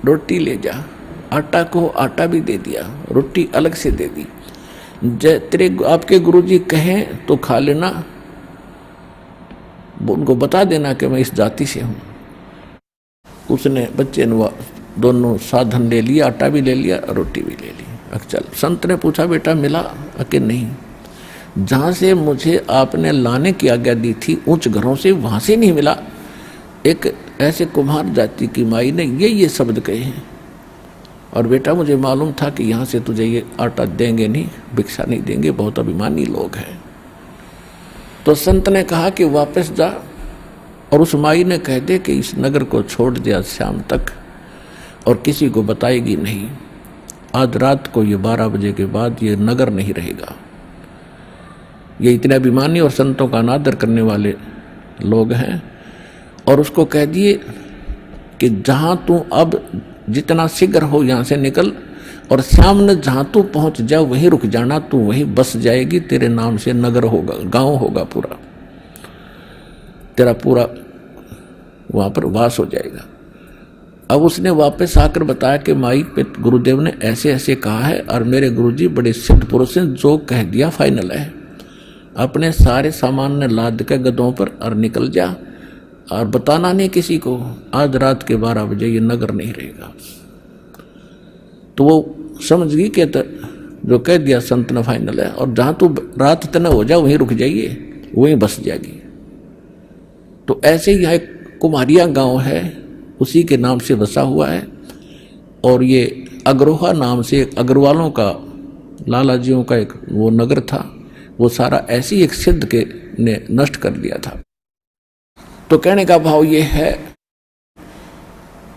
रोटी ले जा। आटा को आटा भी दे दिया, रोटी अलग से दे दी। तेरे आपके गुरुजी कहें तो खा लेना, उनको बता देना कि मैं इस जाति से हूँ। उसने बच्चे ने दोनों साधन ले लिया, आटा भी ले लिया, रोटी भी ले ली। चल संत ने पूछा बेटा मिला कि नहीं? जहाँ से मुझे आपने लाने की आज्ञा दी थी उच्च घरों से, वहाँ से नहीं मिला। एक ऐसे कुम्हार जाति की माई ने ये शब्द कहे हैं, और बेटा मुझे मालूम था कि यहाँ से तुझे ये आटा देंगे नहीं, भिक्षा नहीं देंगे, बहुत अभिमानी लोग हैं। तो संत ने कहा कि वापस जा और उस माई ने कह दे कि इस नगर को छोड़ दिया शाम तक और किसी को बताएगी नहीं। आज रात को ये 12 बजे के बाद ये नगर नहीं रहेगा। ये इतने अभिमानी और संतों का अनादर करने वाले लोग हैं। और उसको कह दिए कि जहाँ तू अब जितना शीघ्र हो यहाँ से निकल, और सामने जहाँ तू पहुँच जा वहीं रुक जाना, तू वहीं बस जाएगी, तेरे नाम से नगर होगा, गांव होगा, पूरा तेरा पूरा वहाँ पर वास हो जाएगा। अब उसने वापस आकर बताया कि माई पे गुरुदेव ने ऐसे ऐसे कहा है और मेरे गुरुजी बड़े सिद्ध पुरुष हैं, जो कह दिया फाइनल है। अपने सारे सामान ने लाद के गधों पर और निकल जा और बताना नहीं किसी को, आज रात के 12 बजे ये नगर नहीं रहेगा। तो वो समझ गई कि जो कह दिया संत ने फाइनल है, और जहाँ तू रात तक हो जा वहीं रुक जाइए, वहीं बस जाएगी। तो ऐसे ही यहाँ एक कुमारिया गांव है, उसी के नाम से बसा हुआ है। और ये अग्रोहा नाम से एक अग्रवालों का, लालाजियों का एक वो नगर था, वो सारा ऐसी एक सिद्ध के ने नष्ट कर दिया था। तो कहने का भाव ये है,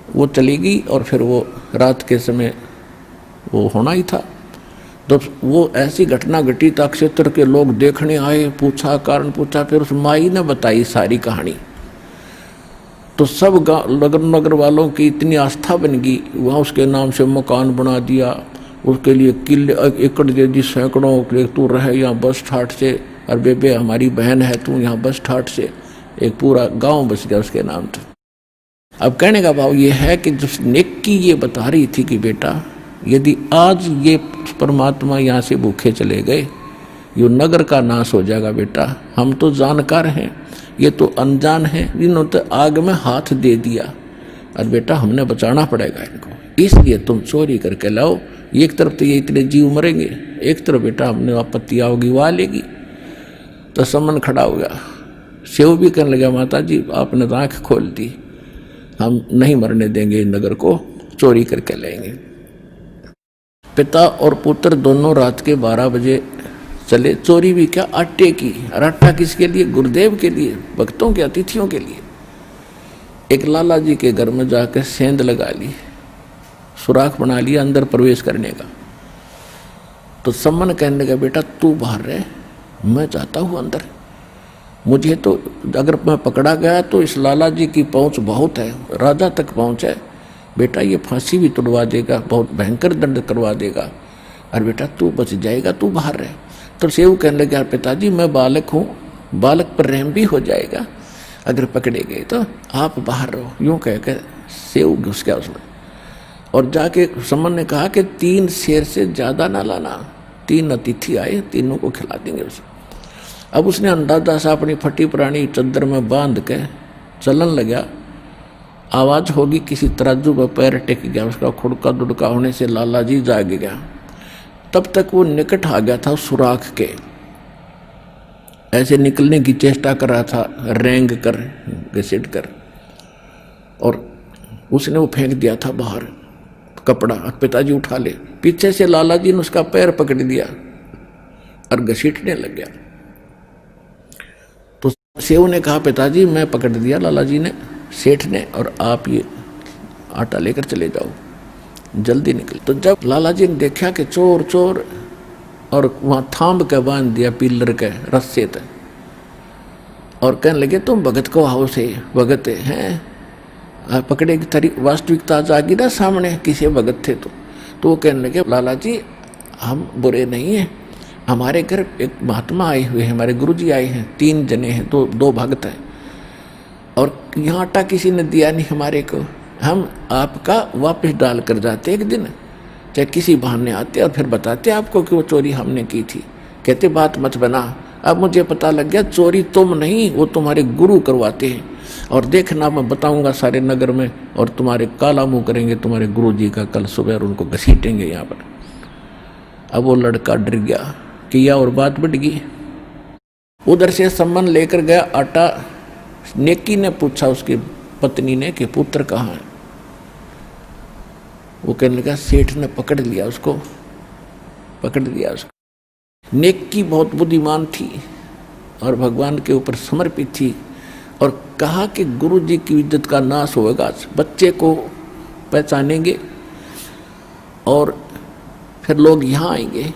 वो चली गई और फिर वो रात के समय वो होना ही था। तो वो ऐसी घटना घटी था, क्षेत्र के लोग देखने आए, पूछा, कारण पूछा, फिर उस माई ने बताई सारी कहानी। तो सब नगर वालों की इतनी आस्था बन गई, वहाँ उसके नाम से मकान बना दिया, उसके लिए किले एकड़ दे दी, सैकड़ों, तू रहे यहाँ बस ठाट से, और बेबे हमारी बहन है तू यहाँ बस ठाट से, एक पूरा गांव बस गया उसके नाम से। अब कहने का भाव ये है कि जिस नेकी ये बता रही थी कि बेटा यदि आज ये परमात्मा यहाँ से भूखे चले गए, ये नगर का नाश हो जाएगा बेटा। हम तो जानकार हैं, ये तो अनजान हैं, इन्होंने तो आग में हाथ दे दिया, और बेटा हमने बचाना पड़ेगा इनको, इसलिए तुम चोरी करके लाओ। एक तरफ तो ये इतने जीव मरेंगे, एक तरफ बेटा हमने आपत्ति आओगी वो आ लेगी। तो समन खड़ा हो गया, सेव भी करने लगा, माता जी आपने तो आँख खोल दी, हम नहीं मरने देंगे नगर को, चोरी करके लेंगे। पिता और पुत्र दोनों रात के 12 बजे चले, चोरी भी क्या, आटे की। और आटा किसके लिए? गुरुदेव के लिए, भक्तों के, अतिथियों के लिए। एक लाला जी के घर में जाकर सेंध लगा ली, सुराख बना लिया अंदर प्रवेश करने का। तो सम्मन कहने लगा, बेटा तू बाहर रहे, मैं जाता हूँ अंदर। मुझे तो अगर मैं पकड़ा गया तो इस लाला जी की पहुँच बहुत है, राजा तक पहुँच है, बेटा ये फांसी भी तुड़वा देगा, बहुत भयंकर दंड करवा देगा, और बेटा तू बच जाएगा, तू बाहर रहे। तो सेव कहने लगा, पिताजी मैं बालक हूँ, बालक पर रहम भी हो जाएगा, अगर पकड़े गए तो आप बाहर रहो। यूँ कह कर सेव घुस गया उसमें, और जाके समन ने कहा कि 3 शेर से ज़्यादा ना लाना, 3 अतिथि आए, तीनों को खिला देंगे उसे। अब उसने अंदाजा सा अपनी फटी पुरानी चद्दर में बांध के चलन लगा, आवाज़ होगी, किसी तराजू पर पैर टेक गया, उसका खुड़का दुड़का होने से लाला जी जाग गया। तब तक वो निकट आ गया था सुराख के, ऐसे निकलने की चेष्टा कर रहा था, रेंग कर घसीट कर, और उसने वो फेंक दिया था बाहर कपड़ा, पिताजी उठा ले। पीछे से लाला जी ने उसका पैर पकड़ दिया और घसीटने लग गया। तो सेव ने कहा, पिताजी मैं पकड़ दिया लाला जी ने, सेठ ने, और आप ये आटा लेकर चले जाओ, जल्दी निकल। तो जब लाला जी ने देखा कि चोर चोर, और वहाँ थाम के बांध दिया पिलर के रस्से तक, और कहने लगे तुम भगत को आओ से भगत हैं, पकड़े की तारी वास्तविकता आ जाएगी ना सामने, किसी भगत थे तो वो कहने लगे, लाला जी हम बुरे नहीं हैं, हमारे घर एक महात्मा आए हुए हैं, हमारे गुरुजी आए हैं, 3 जने हैं, 2 भक्त हैं, और यहाँ आटा किसी ने दिया नहीं हमारे को, हम आपका वापस डाल कर जाते एक दिन, चाहे किसी बहाने आते और फिर बताते आपको कि वो चोरी हमने की थी। कहते बात मत बना, अब मुझे पता लग गया चोरी तुम नहीं, वो तुम्हारे गुरु करवाते हैं, और देखना मैं बताऊंगा सारे नगर में, और तुम्हारे काला मुंह करेंगे तुम्हारे गुरु जी का कल सुबह, और उनको घसीटेंगे यहाँ पर। अब वो लड़का डर गया किया, और बात बढ़ गई। उधर से सम्मन लेकर गया आटा, नेकी ने पूछा उसके पत्नी ने कि पुत्र कहाँ है। वो कहने लगा सेठ ने पकड़ लिया उसको। नेकी बहुत बुद्धिमान थी और भगवान के ऊपर समर्पित थी और कहा कि गुरु जी की इज्जत का नाश होगा, बच्चे को पहचानेंगे और फिर लोग यहाँ आएंगे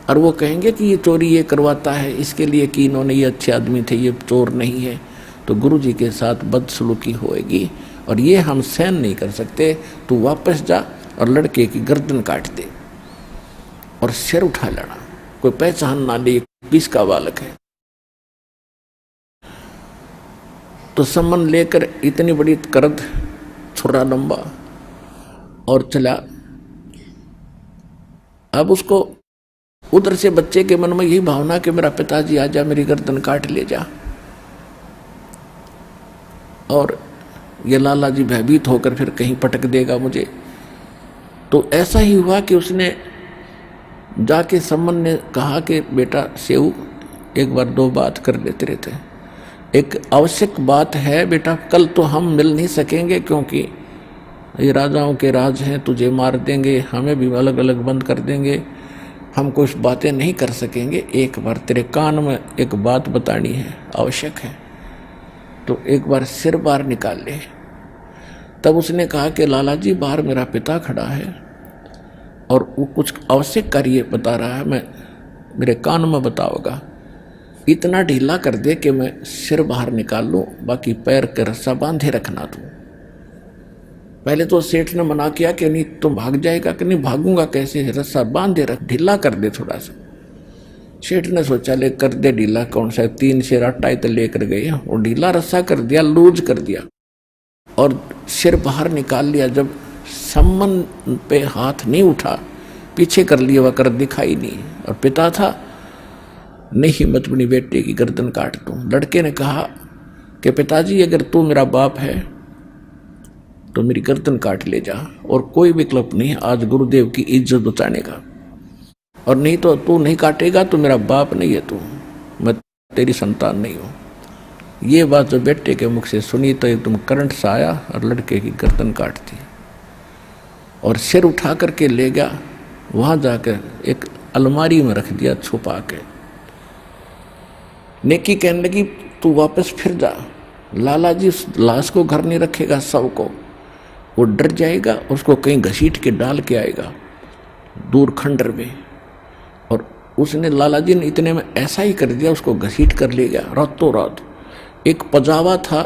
और वो कहेंगे कि ये चोरी ये करवाता है, इसके लिए कि इन्होंने ये अच्छे आदमी थे, ये चोर नहीं है, तो गुरु जी के साथ बदसलूकी होएगी और ये हम सहन नहीं कर सकते। तू वापस जा और लड़के की गर्दन काट दे और सिर उठा लेना, कोई पहचान ना ले 20 का बालक है। तो सम्मन लेकर इतनी बड़ी करद, छुरा लंबा और चला। अब उसको उधर से बच्चे के मन में यही भावना कि मेरा पिताजी आ जा, मेरी गर्दन काट ले जा। और ये लाला जी भयभीत होकर फिर कहीं पटक देगा मुझे। तो ऐसा ही हुआ कि उसने जाके सम्मन ने कहा कि बेटा सेऊ, एक बार दो बात कर लेते रहते, एक आवश्यक बात है बेटा, कल तो हम मिल नहीं सकेंगे क्योंकि ये राजाओं के राज हैं, तुझे मार देंगे, हमें भी अलग अलग बंद कर देंगे, हम कुछ बातें नहीं कर सकेंगे। एक बार तेरे कान में एक बात बतानी है, आवश्यक है, तो एक बार सिर बाहर निकाल ले। तब उसने कहा कि लाला जी बाहर मेरा पिता खड़ा है और वो कुछ आवश्यक कार्य बता रहा है, मैं मेरे कान में बताओगा, इतना ढीला कर दे कि मैं सिर बाहर निकाल लूँ, बाकी पैर के रस्सा बांधे रखना तू। पहले तो सेठ ने मना किया कि नहीं तुम भाग जाएगा, कि नहीं भागूंगा कैसे, रस्सा बांधे रख, ढीला कर दे थोड़ा सा। सेठ ने सोचा ले कर दे ढीला, कौन सा 3 शेर आटा ही तो लेकर गए, और ढीला रस्सा कर दिया, लूज कर दिया और सिर बाहर निकाल लिया। जब सम्मन पे हाथ नहीं उठा, पीछे कर लिया, वह कर दिखाई नहीं, और पिता था, नहीं हिम्मत बनी बेटे की गर्दन काट दूं। लड़के ने कहा कि पिताजी अगर तू मेरा बाप है तो मेरी गर्दन काट ले जा, और कोई विकल्प नहीं आज गुरुदेव की इज्जत बचाने का, और नहीं तो तू नहीं काटेगा तो मेरा बाप नहीं है तू, मैं तेरी संतान नहीं हूँ। ये बात जो बेटे के मुख से सुनी तो एकदम करंट सा आया और लड़के की गर्दन काट दी और सिर उठा करके ले गया, वहाँ जाकर एक अलमारी में रख दिया छुपा के। नेकी कहने लगी तू वापस फिर जा, लाला जी उस लाश को घर नहीं रखेगा, सबको वो डर जाएगा, उसको कहीं घसीट के डाल के आएगा दूर खंडर में। और उसने लाला जी ने इतने में ऐसा ही कर दिया, उसको घसीट कर ले गया रातों रात। एक पजावा था,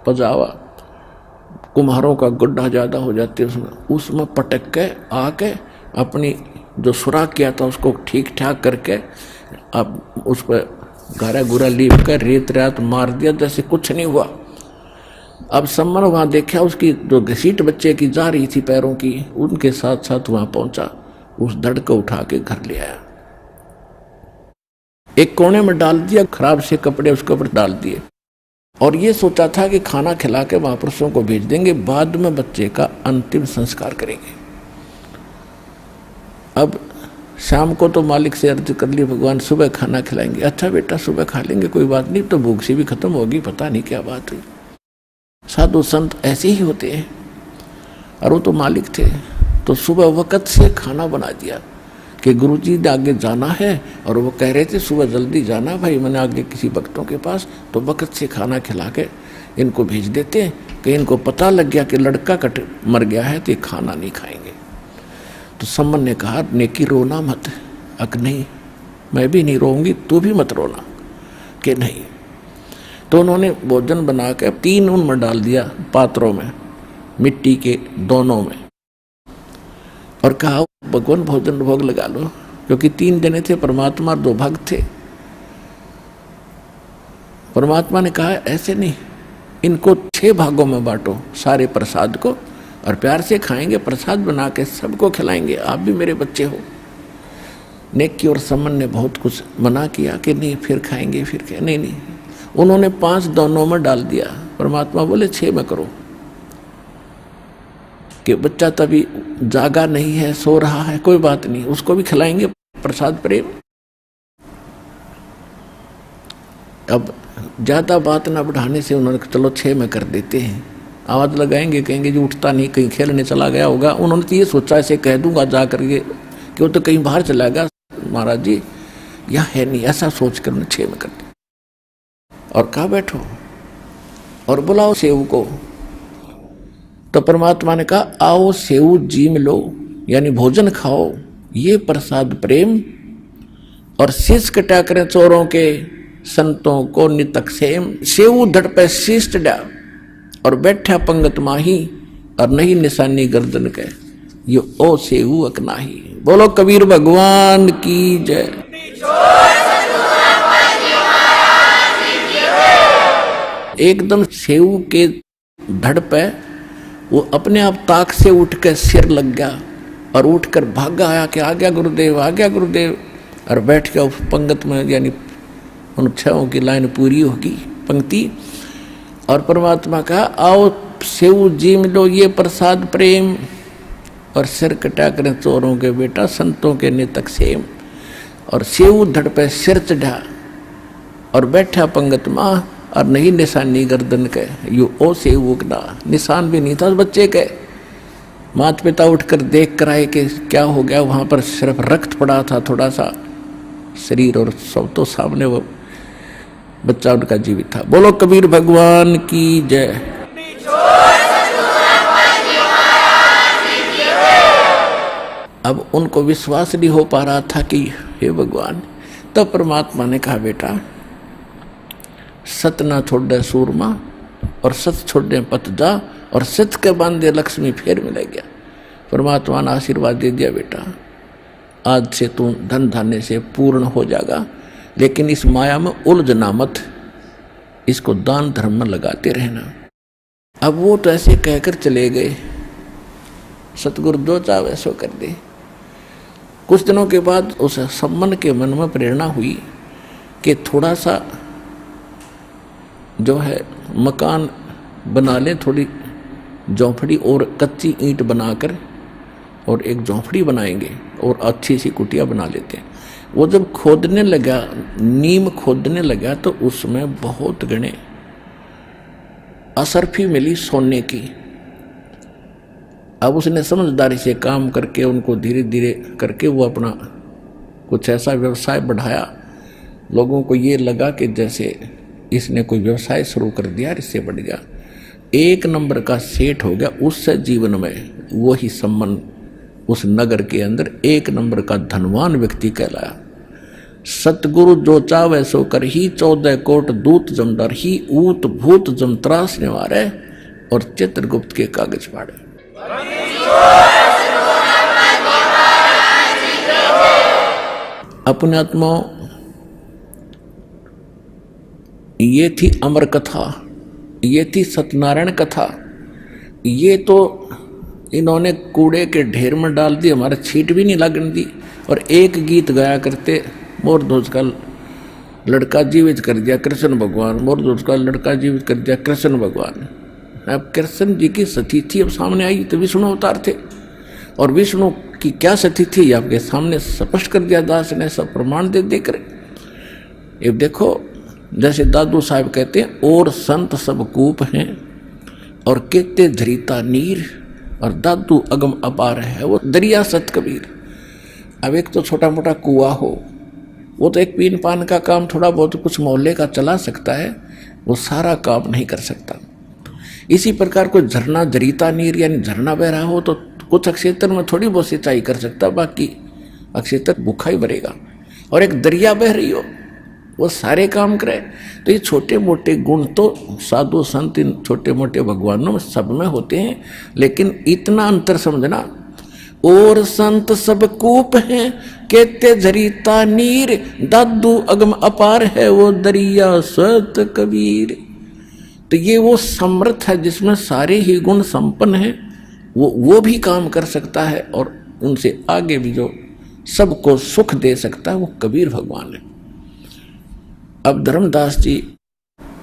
पजावा कुम्हारों का गड्ढा ज़्यादा हो जाते उसमें पटक के आके अपनी जो सुराख किया था उसको ठीक ठाक करके अब उस पर गारा गुरा लीप कर रेत रात मार दिया, जैसे कुछ नहीं हुआ। अब सम्मन वहाँ देखा, उसकी जो घसीट बच्चे की जा रही थी पैरों की, उनके साथ साथ वहाँ पहुंचा, उस धड़ को उठा के घर ले आया, एक कोने में डाल दिया, खराब से कपड़े उसके ऊपर डाल दिए, और ये सोचा था कि खाना खिला के महापुरुषों को भेज देंगे, बाद में बच्चे का अंतिम संस्कार करेंगे। अब शाम को तो मालिक से अर्ज कर ली, भगवान सुबह खाना खिलाएंगे। अच्छा बेटा सुबह खा लेंगे, कोई बात नहीं, तो भूख से भी खत्म होगी, पता नहीं क्या बात हुई। साधु संत ऐसे ही होते हैं, और वो तो मालिक थे, तो सुबह वक़्त से खाना बना दिया कि गुरुजी ने आगे जाना है, और वो कह रहे थे सुबह जल्दी जाना भाई, मैंने आगे किसी भक्तों के पास, तो वक़्त से खाना खिला के इनको भेज देते कि इनको पता लग गया कि लड़का मर गया है तो ये खाना नहीं खाएंगे। तो सम्मन ने कहा नेकी रोना मत। अक नहीं, मैं भी नहीं रोऊंगी, तू भी मत रोना, कि नहीं। तो उन्होंने भोजन बना के 3 उनमें डाल दिया पात्रों में, मिट्टी के दोनों में, और कहा भगवान भोजन भोग लगा लो, क्योंकि 3 जने थे, परमात्मा 2 भक्त थे। परमात्मा ने कहा ऐसे नहीं, इनको 6 भागों में बांटो सारे प्रसाद को, और प्यार से खाएंगे, प्रसाद बना के सबको खिलाएंगे, आप भी मेरे बच्चे हो। नेकी और सम्मन ने बहुत कुछ मना किया कि नहीं फिर खाएंगे, फिर क्या, नहीं, उन्होंने 5 दोनों में डाल दिया। परमात्मा बोले 6 में करो, कि बच्चा तभी जागा नहीं है, सो रहा है, कोई बात नहीं, उसको भी खिलाएंगे प्रसाद प्रेम। अब ज़्यादा बात ना बढ़ाने से उन्होंने कहा चलो 6 में कर देते हैं। आवाज़ लगाएंगे, कहेंगे जो उठता नहीं, कहीं खेलने चला गया होगा। उन्होंने तो ये सोचा ऐसे कह दूंगा जा करके कि वो तो कहीं बाहर चला गया, महाराज जी यहाँ है नहीं, ऐसा सोच कर उन्हें 6 में कर दिया। और कहा बैठो और बुलाओ सेव को। तो परमात्मा ने कहा आओ सेव जीम लो, यानी भोजन खाओ, ये प्रसाद प्रेम, और शीश कटा करें चोरों के संतों को नितक सेम। सेव धड़ पे शीश डा और बैठा पंगत माही, और नहीं निशानी गर्दन के, ये ओ सेव अकनाही। बोलो कबीर भगवान की जय। एकदम सेव के धड़ पे वो अपने आप ताक से उठ के सिर लग गया और उठकर भागा आया कि आ गया गुरुदेव, आ गया गुरुदेव, और बैठ गया उस पंगत में, यानी उन 6 की लाइन पूरी होगी पंक्ति। और परमात्मा कहा आओ सेव जीम लो, ये प्रसाद प्रेम, और सिर कटा करें चोरों के बेटा संतों के नितक सेम। और सेव धड़ पे सिर चढ़ा और बैठा पंगत माँ, और नहीं निशानी गर्दन के, यू ओ सेव उगना, निशान भी नहीं था उस बच्चे के। माता पिता उठकर देख कर आए कि क्या हो गया, वहाँ पर सिर्फ रक्त पड़ा था थोड़ा सा शरीर, और सब तो सामने वो बच्चा उनका जीवित था। बोलो कबीर भगवान की जय। अब उनको विश्वास नहीं हो पा रहा था कि हे भगवान। तब परमात्मा ने कहा बेटा सत ना छोड़े सूरमा, और सत छोड़े पत जा, और सत के बांधे लक्ष्मी फिर मिलेगा। परमात्मा ने आशीर्वाद दे दिया बेटा आज से तू धन धान्य से पूर्ण हो जाएगा, लेकिन इस माया में उलझना मत, इसको दान धर्म में लगाते रहना। अब वो तो ऐसे कहकर चले गए, सतगुरु जो चाहे सो कर दे। कुछ दिनों के बाद उस सम्मन के मन में प्रेरणा हुई कि थोड़ा सा जो है मकान बना ले, थोड़ी झोंपड़ी और कच्ची ईंट बनाकर, और एक झोंपड़ी बनाएंगे और अच्छी सी कुटिया बना लेते हैं। वो जब खोदने लगा, नीम खोदने लगा, तो उसमें बहुत गणे असरफी मिली सोने की। अब उसने समझदारी से काम करके उनको धीरे धीरे करके वो अपना कुछ ऐसा व्यवसाय बढ़ाया। लोगों को ये लगा कि जैसे इसने कोई व्यवसाय शुरू कर दिया, इससे बढ़ गया, 1 नंबर का सेठ हो गया। उससे जीवन में वही सम्मान उस नगर के अंदर 1 नंबर का धनवान व्यक्ति कहलाया। सतगुरु जो चावे सो कर ही, 14 कोट दूत जमदार ही, ऊत भूत जमत्रास निवारे, और चित्रगुप्त के कागज फाड़े। अपने आत्मा ये थी अमर कथा, ये थी सत्यनारायण कथा। ये तो इन्होंने कूड़े के ढेर में डाल दी, हमारा छींट भी नहीं लगने दी। और एक गीत गाया करते, मोर दोस्त का लड़का जीवित कर दिया कृष्ण भगवान, मोर दोस्त का लड़का जीवित कर दिया कृष्ण भगवान। अब कृष्ण जी की सतीथि अब सामने आई तो विष्णु अवतार थे, और विष्णु की क्या सतीथि आपके सामने स्पष्ट कर दिया दास ने, सब प्रमाण दे देकर। ये देखो जैसे दादू साहब कहते हैं, और संत सब कूप हैं और कहते धरीता नीर, और दादू अगम अपार है वो दरिया सत कबीर। अब एक तो छोटा मोटा कुआ हो, वो तो एक पीन पान का काम थोड़ा बहुत कुछ मोहल्ले का चला सकता है, वो सारा काम नहीं कर सकता। इसी प्रकार कोई झरना दरीता नीर यानी झरना बह रहा हो तो कुछ क्षेत्र में थोड़ी बहुत सिंचाई कर सकता, बाकी क्षेत्र भूखा ही भरेगा। और एक दरिया बह रही हो वो सारे काम करे। तो ये छोटे मोटे गुण तो साधु संत इन छोटे मोटे भगवानों में सब में होते हैं, लेकिन इतना अंतर समझना, और संत सब कूप हैं कहते झरीता नीर, दादू अगम अपार है वो दरिया सत कबीर। तो ये वो समर्थ है जिसमें सारे ही गुण संपन्न हैं, वो भी काम कर सकता है, और उनसे आगे भी जो सबको सुख दे सकता है वो कबीर भगवान है। अब धर्मदास जी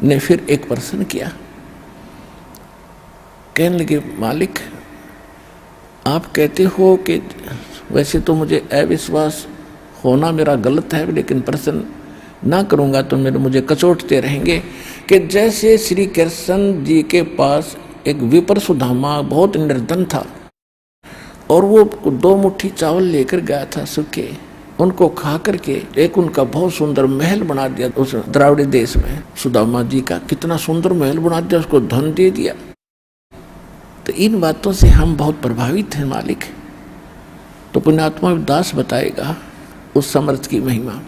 ने फिर एक प्रश्न किया, कहने लगे मालिक आप कहते हो कि वैसे तो मुझे अविश्वास होना मेरा गलत है, लेकिन प्रश्न ना करूँगा तो मुझे कचोटते रहेंगे। कि जैसे श्री कृष्ण जी के पास एक विपर सुदामा बहुत निर्धन था और वो 2 मुट्ठी चावल लेकर गया था सूखे, उनको खा करके एक उनका बहुत सुंदर महल बना दिया उस द्राविड़ देश में। सुदामा जी का कितना सुंदर महल बना दिया, उसको धन दे दिया। तो इन बातों से हम बहुत प्रभावित हैं मालिक। तो पुण्यात्मा दास बताएगा उस समर्थ की महिमा।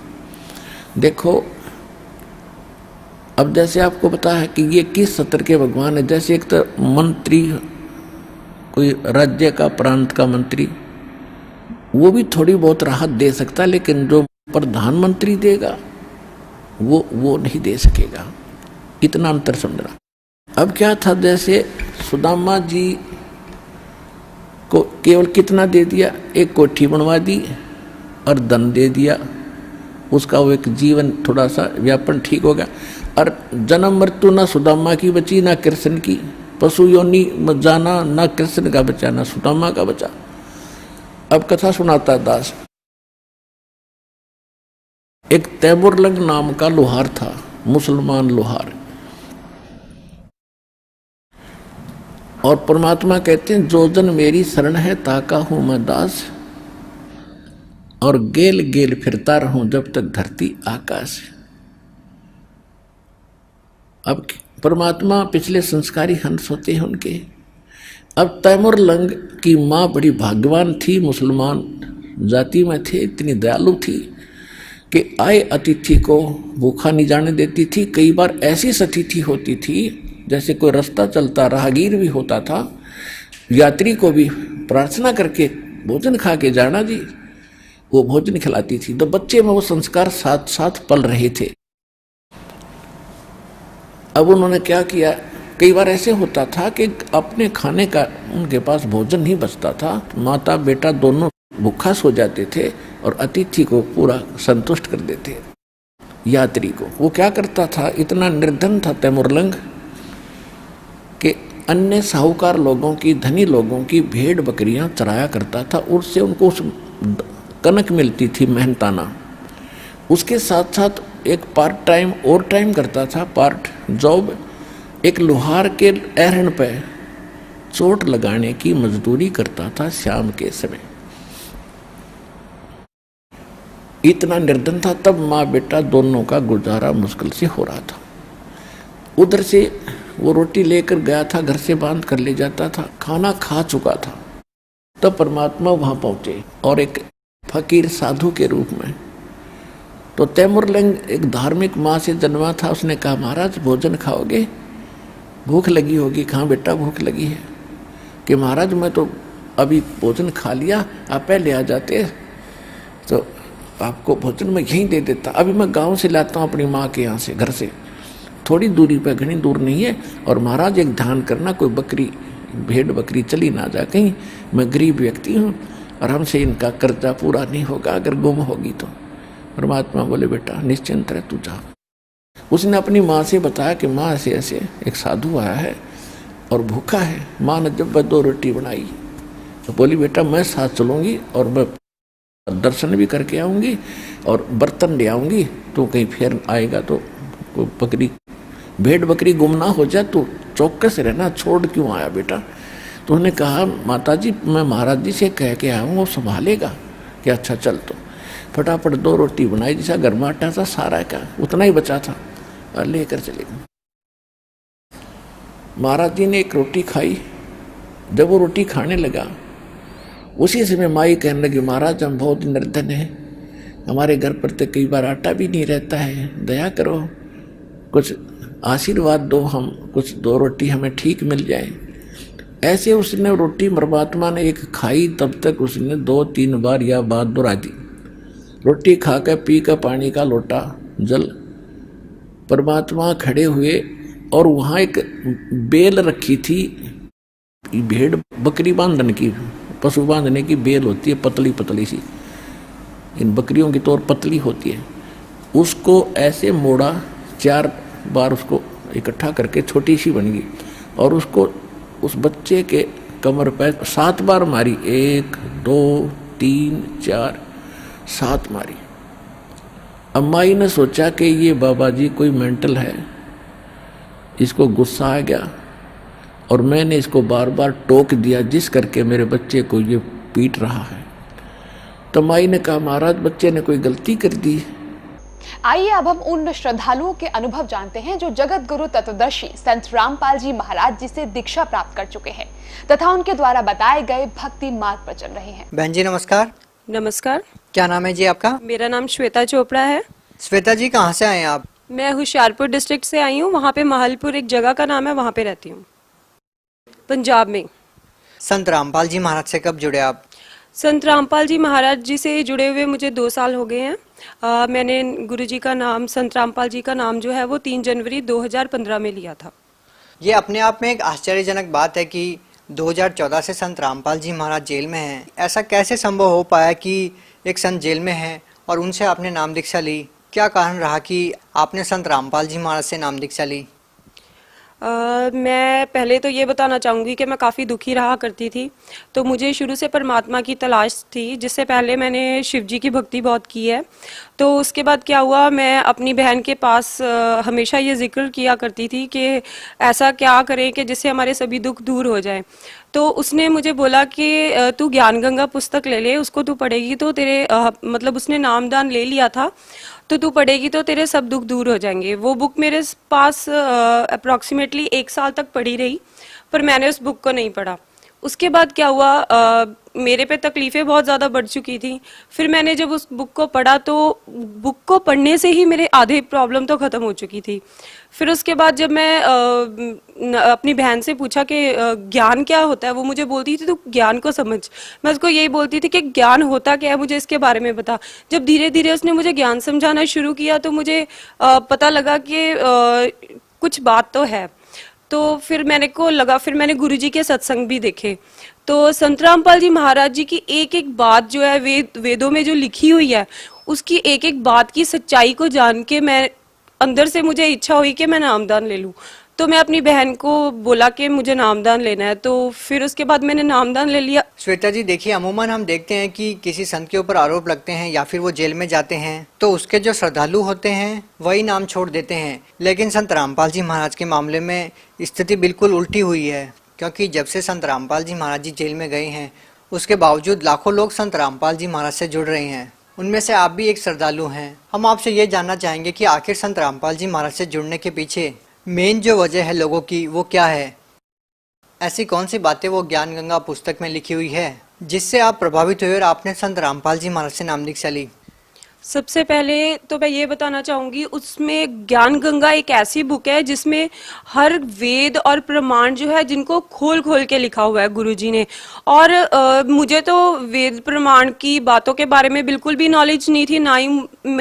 देखो अब जैसे आपको पता है कि ये किस सत्र के भगवान है। जैसे एक तो मंत्री, कोई राज्य का प्रांत का मंत्री, वो भी थोड़ी बहुत राहत दे सकता है, लेकिन जो प्रधानमंत्री देगा वो नहीं दे सकेगा। इतना अंतर समझना। अब क्या था, जैसे सुदामा जी को केवल कितना दे दिया, एक कोठी बनवा दी और धन दे दिया, उसका वो एक जीवन थोड़ा सा व्यापन ठीक हो गया। और जन्म मृत्यु ना सुदामा की बची ना कृष्ण की, पशु योनि जाना ना कृष्ण का बचा ना सुदामा का बचा। अब कथा सुनाता दास। एक तैमुरलंग नाम का लोहार था, मुसलमान लोहार, और परमात्मा कहते हैं जो जन मेरी शरण है ताका हूं मैं दास, और गेल गेल फिरता रहूं जब तक धरती आकाश। अब परमात्मा पिछले संस्कारी हंस होते हैं उनके। अब तैमुरलंग की माँ बड़ी भाग्यवान थी, मुसलमान जाति में थे, इतनी दयालु थी कि आए अतिथि को भूखा नहीं जाने देती थी। कई बार ऐसी अतिथि होती थी, जैसे कोई रास्ता चलता राहगीर भी होता था, यात्री को भी प्रार्थना करके भोजन खा के जाना जी, वो भोजन खिलाती थी। तो बच्चे में वो संस्कार साथ साथ पल रहे थे। अब उन्होंने क्या किया, कई बार ऐसे होता था कि अपने खाने का उनके पास भोजन नहीं बचता था, माता बेटा दोनों भूखा सो जाते थे और अतिथि को पूरा संतुष्ट कर देते यात्री को। वो क्या करता था, इतना निर्धन था तैमुरलंग कि अन्य साहूकार लोगों की, धनी लोगों की भेड़ बकरियां चराया करता था, उससे उनको कनक मिलती थी मेहनताना। उसके साथ साथ एक पार्ट टाइम और टाइम करता था, पार्ट जॉब, एक लोहार के एरन पे चोट लगाने की मजदूरी करता था शाम के समय। इतना निर्धन था। तब माँ बेटा दोनों का गुजारा मुश्किल से हो रहा था। उधर से वो रोटी लेकर गया था, घर से बांध कर ले जाता था, खाना खा चुका था। तब परमात्मा वहां पहुंचे और एक फकीर साधु के रूप में। तो तैमुरलंग एक धार्मिक माँ से जन्मा था। उसने कहा महाराज भोजन खाओगे, भूख लगी होगी। कहाँ बेटा भूख लगी है? कि महाराज मैं तो अभी भोजन खा लिया, आप पहले आ जाते तो आपको भोजन मैं यहीं दे देता। अभी मैं गांव से लाता हूँ अपनी माँ के यहाँ से, घर से थोड़ी दूरी पे, घनी दूर नहीं है। और महाराज एक ध्यान करना, कोई बकरी भेड़ बकरी चली ना जा कहीं, मैं गरीब व्यक्ति हूँ और हमसे इनका कर्जा पूरा नहीं होगा अगर गुम होगी तो। परमात्मा बोले बेटा निश्चिंत रह, तू जा। उसने अपनी माँ से बताया कि माँ ऐसे ऐसे एक साधु आया है और भूखा है। माँ ने जब 2 रोटी बनाई तो बोली बेटा मैं साथ चलूँगी और मैं दर्शन भी करके आऊँगी और बर्तन ले आऊँगी। तो कहीं फिर आएगा तो बकरी भेड़ बकरी गुम ना हो जाए, तो चौकस रहना, छोड़ क्यों आया बेटा? तो उन्होंने कहा माता जी मैं महाराज जी से कह के आया हूँ, वो संभालेगा। कि अच्छा चल। तो फटाफट 2 रोटी बनाई, जैसा घर में आटा था सारा का उतना ही बचा था और लेकर चले गए। महाराज जी ने एक रोटी खाई। जब वो रोटी खाने लगा उसी समय माई कहने लगी महाराज हम बहुत निर्धन हैं, हमारे घर पर तो कई बार आटा भी नहीं रहता है, दया करो, कुछ आशीर्वाद दो, हम कुछ 2 रोटी हमें ठीक मिल जाए। ऐसे उसने रोटी परमात्मा ने एक खाई, तब तक उसने 2-3 बार यह बात दोहरा दी। रोटी खाकर पी कर पानी का लोटा जल। परमात्मा खड़े हुए और वहाँ एक बेल रखी थी, भेड़ बकरी बांधने की, पशु बांधने की बेल होती है पतली पतली सी, इन बकरियों की तो और पतली होती है। उसको ऐसे मोड़ा, 4 बार उसको इकट्ठा करके छोटी सी बन गई और उसको उस बच्चे के कमर पर 7 बार मारी। 1 2 3 4 7 मारी। अब माई ने सोचा कि ये बाबा जी कोई मेंटल है, इसको गुस्सा आ गया और मैंने इसको बार बार टोक दिया जिस करके मेरे बच्चे को ये पीट रहा है। तो माई ने कहा महाराज बच्चे ने कोई गलती कर दी। आइए अब हम उन श्रद्धालुओं के अनुभव जानते हैं जो जगत गुरु तत्वदर्शी संत रामपाल जी महाराज जी से दीक्षा प्राप्त कर चुके हैं तथा उनके द्वारा बताए गए भक्ति मार्ग पर चल रहे हैं। बहन जी नमस्कार। नमस्कार। क्या नाम है जी आपका? मेरा नाम श्वेता चोपड़ा है। श्वेता जी कहाँ से आए हैं आप? मैं होशियारपुर डिस्ट्रिक्ट से आई हूँ, वहाँ पे महलपुर एक जगह का नाम है, वहाँ पे रहती हूँ, पंजाब में। संत रामपाल जी महाराज से कब जुड़े आप? संत रामपाल जी महाराज जी से जुड़े हुए मुझे 2 साल हो गए हैं। मैंने गुरुजी का नाम, संत रामपाल जी का नाम जो है वो 3 जनवरी 2015 में लिया था। ये अपने आप में एक आश्चर्यजनक बात है कि 2014 से संत रामपाल जी महाराज जेल में हैं। ऐसा कैसे संभव हो पाया कि एक संत जेल में है और उनसे आपने नाम दीक्षा ली? क्या कारण रहा कि आपने संत रामपाल जी महाराज से नाम दीक्षा ली? मैं पहले तो ये बताना चाहूँगी कि मैं काफ़ी दुखी रहा करती थी, तो मुझे शुरू से परमात्मा की तलाश थी। जिससे पहले मैंने शिव जी की भक्ति बहुत की है। तो उसके बाद क्या हुआ, मैं अपनी बहन के पास हमेशा ये जिक्र किया करती थी कि ऐसा क्या करें कि जिससे हमारे सभी दुख दूर हो जाए। तो उसने मुझे बोला कि तू ज्ञान गंगा पुस्तक ले ले, उसको तू पढ़ेगी तो तेरे मतलब उसने नामदान ले लिया था, तो तू पढ़ेगी तो तेरे सब दुख दूर हो जाएंगे। वो बुक मेरे पास अप्रॉक्सीमेटली 1 साल तक पड़ी रही, पर मैंने उस बुक को नहीं पढ़ा। उसके बाद क्या हुआ, मेरे पे तकलीफ़ें बहुत ज़्यादा बढ़ चुकी थी। फिर मैंने जब उस बुक को पढ़ा तो बुक को पढ़ने से ही मेरे आधे प्रॉब्लम तो ख़त्म हो चुकी थी। फिर उसके बाद जब मैं अपनी बहन से पूछा कि ज्ञान क्या होता है, वो मुझे बोलती थी तू ज्ञान को समझ। मैं उसको यही बोलती थी कि ज्ञान होता क्या है, मुझे इसके बारे में बता। जब धीरे धीरे उसने मुझे ज्ञान समझाना शुरू किया तो मुझे पता लगा कि कुछ बात तो है। तो फिर मैंने गुरुजी के सत्संग भी देखे। तो संत रामपाल जी महाराज जी की एक एक बात जो है वेदों में जो लिखी हुई है, उसकी एक एक बात की सच्चाई को जान के मैं अंदर से मुझे इच्छा हुई कि मैं नामदान ले लूं। तो मैं अपनी बहन को बोला कि मुझे नामदान लेना है, तो फिर उसके बाद मैंने नामदान ले लिया। श्वेता जी देखिए, अमूमन हम देखते हैं कि किसी संत के ऊपर आरोप लगते हैं या फिर वो जेल में जाते हैं तो उसके जो श्रद्धालु होते हैं वही नाम छोड़ देते हैं। लेकिन संत रामपाल जी महाराज के मामले में स्थिति बिल्कुल उल्टी हुई है, क्योंकि जब से संत रामपाल जी महाराज जी जेल में गए हैं उसके बावजूद लाखों लोग संत रामपाल जी महाराज से जुड़ रहे हैं। उनमें से आप भी एक श्रद्धालु हैं। हम आपसे ये जानना चाहेंगे कि आखिर संत रामपाल जी महाराज से जुड़ने के पीछे मेन जो वजह है लोगों की वो क्या है? ऐसी कौन सी बातें वो ज्ञान गंगा पुस्तक में लिखी हुई है जिससे आप प्रभावित हुए और आपने संत रामपाल जी महाराज से नाम दीक्षा ली? सबसे पहले तो मैं ये बताना चाहूँगी, उसमें ज्ञान गंगा एक ऐसी बुक है जिसमें हर वेद और प्रमाण जो है जिनको खोल खोल के लिखा हुआ है गुरुजी ने। और मुझे तो वेद प्रमाण की बातों के बारे में बिल्कुल भी नॉलेज नहीं थी, ना ही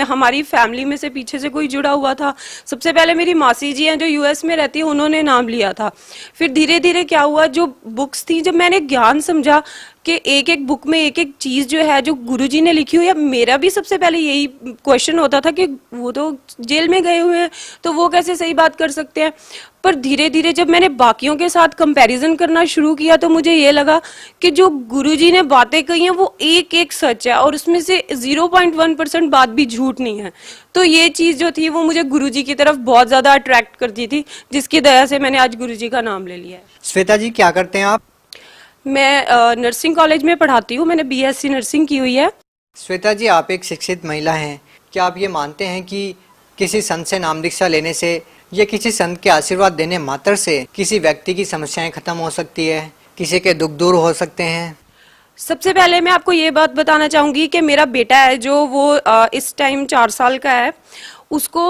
हमारी फैमिली में से पीछे से कोई जुड़ा हुआ था। सबसे पहले मेरी मासी जी हैं जो यूएस में रहती है, उन्होंने नाम लिया था। फिर धीरे धीरे क्या हुआ, जो बुक्स थी, जब मैंने ज्ञान समझा कि एक एक बुक में एक एक चीज जो है जो गुरुजी ने लिखी हुई है। मेरा भी सबसे पहले यही क्वेश्चन होता था कि वो तो जेल में गए हुए हैं तो वो कैसे सही बात कर सकते हैं। पर धीरे धीरे जब मैंने बाकियों के साथ कंपैरिजन करना शुरू किया तो मुझे ये लगा कि जो गुरुजी ने बातें कही हैं वो एक एक सच है और उसमें से 0.1% बात भी झूठ नहीं है। तो ये चीज जो थी वो मुझे गुरुजी की तरफ बहुत ज्यादा अट्रैक्ट करती थी, जिसकी दया से मैंने आज गुरुजी का नाम ले लिया है। श्वेता जी क्या करते हैं आप? मैं नर्सिंग कॉलेज में पढ़ाती हूँ, मैंने बीएससी नर्सिंग की हुई है। श्वेता जी आप एक शिक्षित महिला हैं, क्या आप ये मानते हैं कि किसी संत से नाम दीक्षा लेने से या किसी संत के आशीर्वाद देने मात्र से किसी व्यक्ति की समस्याएं खत्म हो सकती है, किसी के दुख दूर हो सकते हैं? सबसे पहले मैं आपको ये बात बताना चाहूँगी कि मेरा बेटा है जो वो इस टाइम 4 साल का है। उसको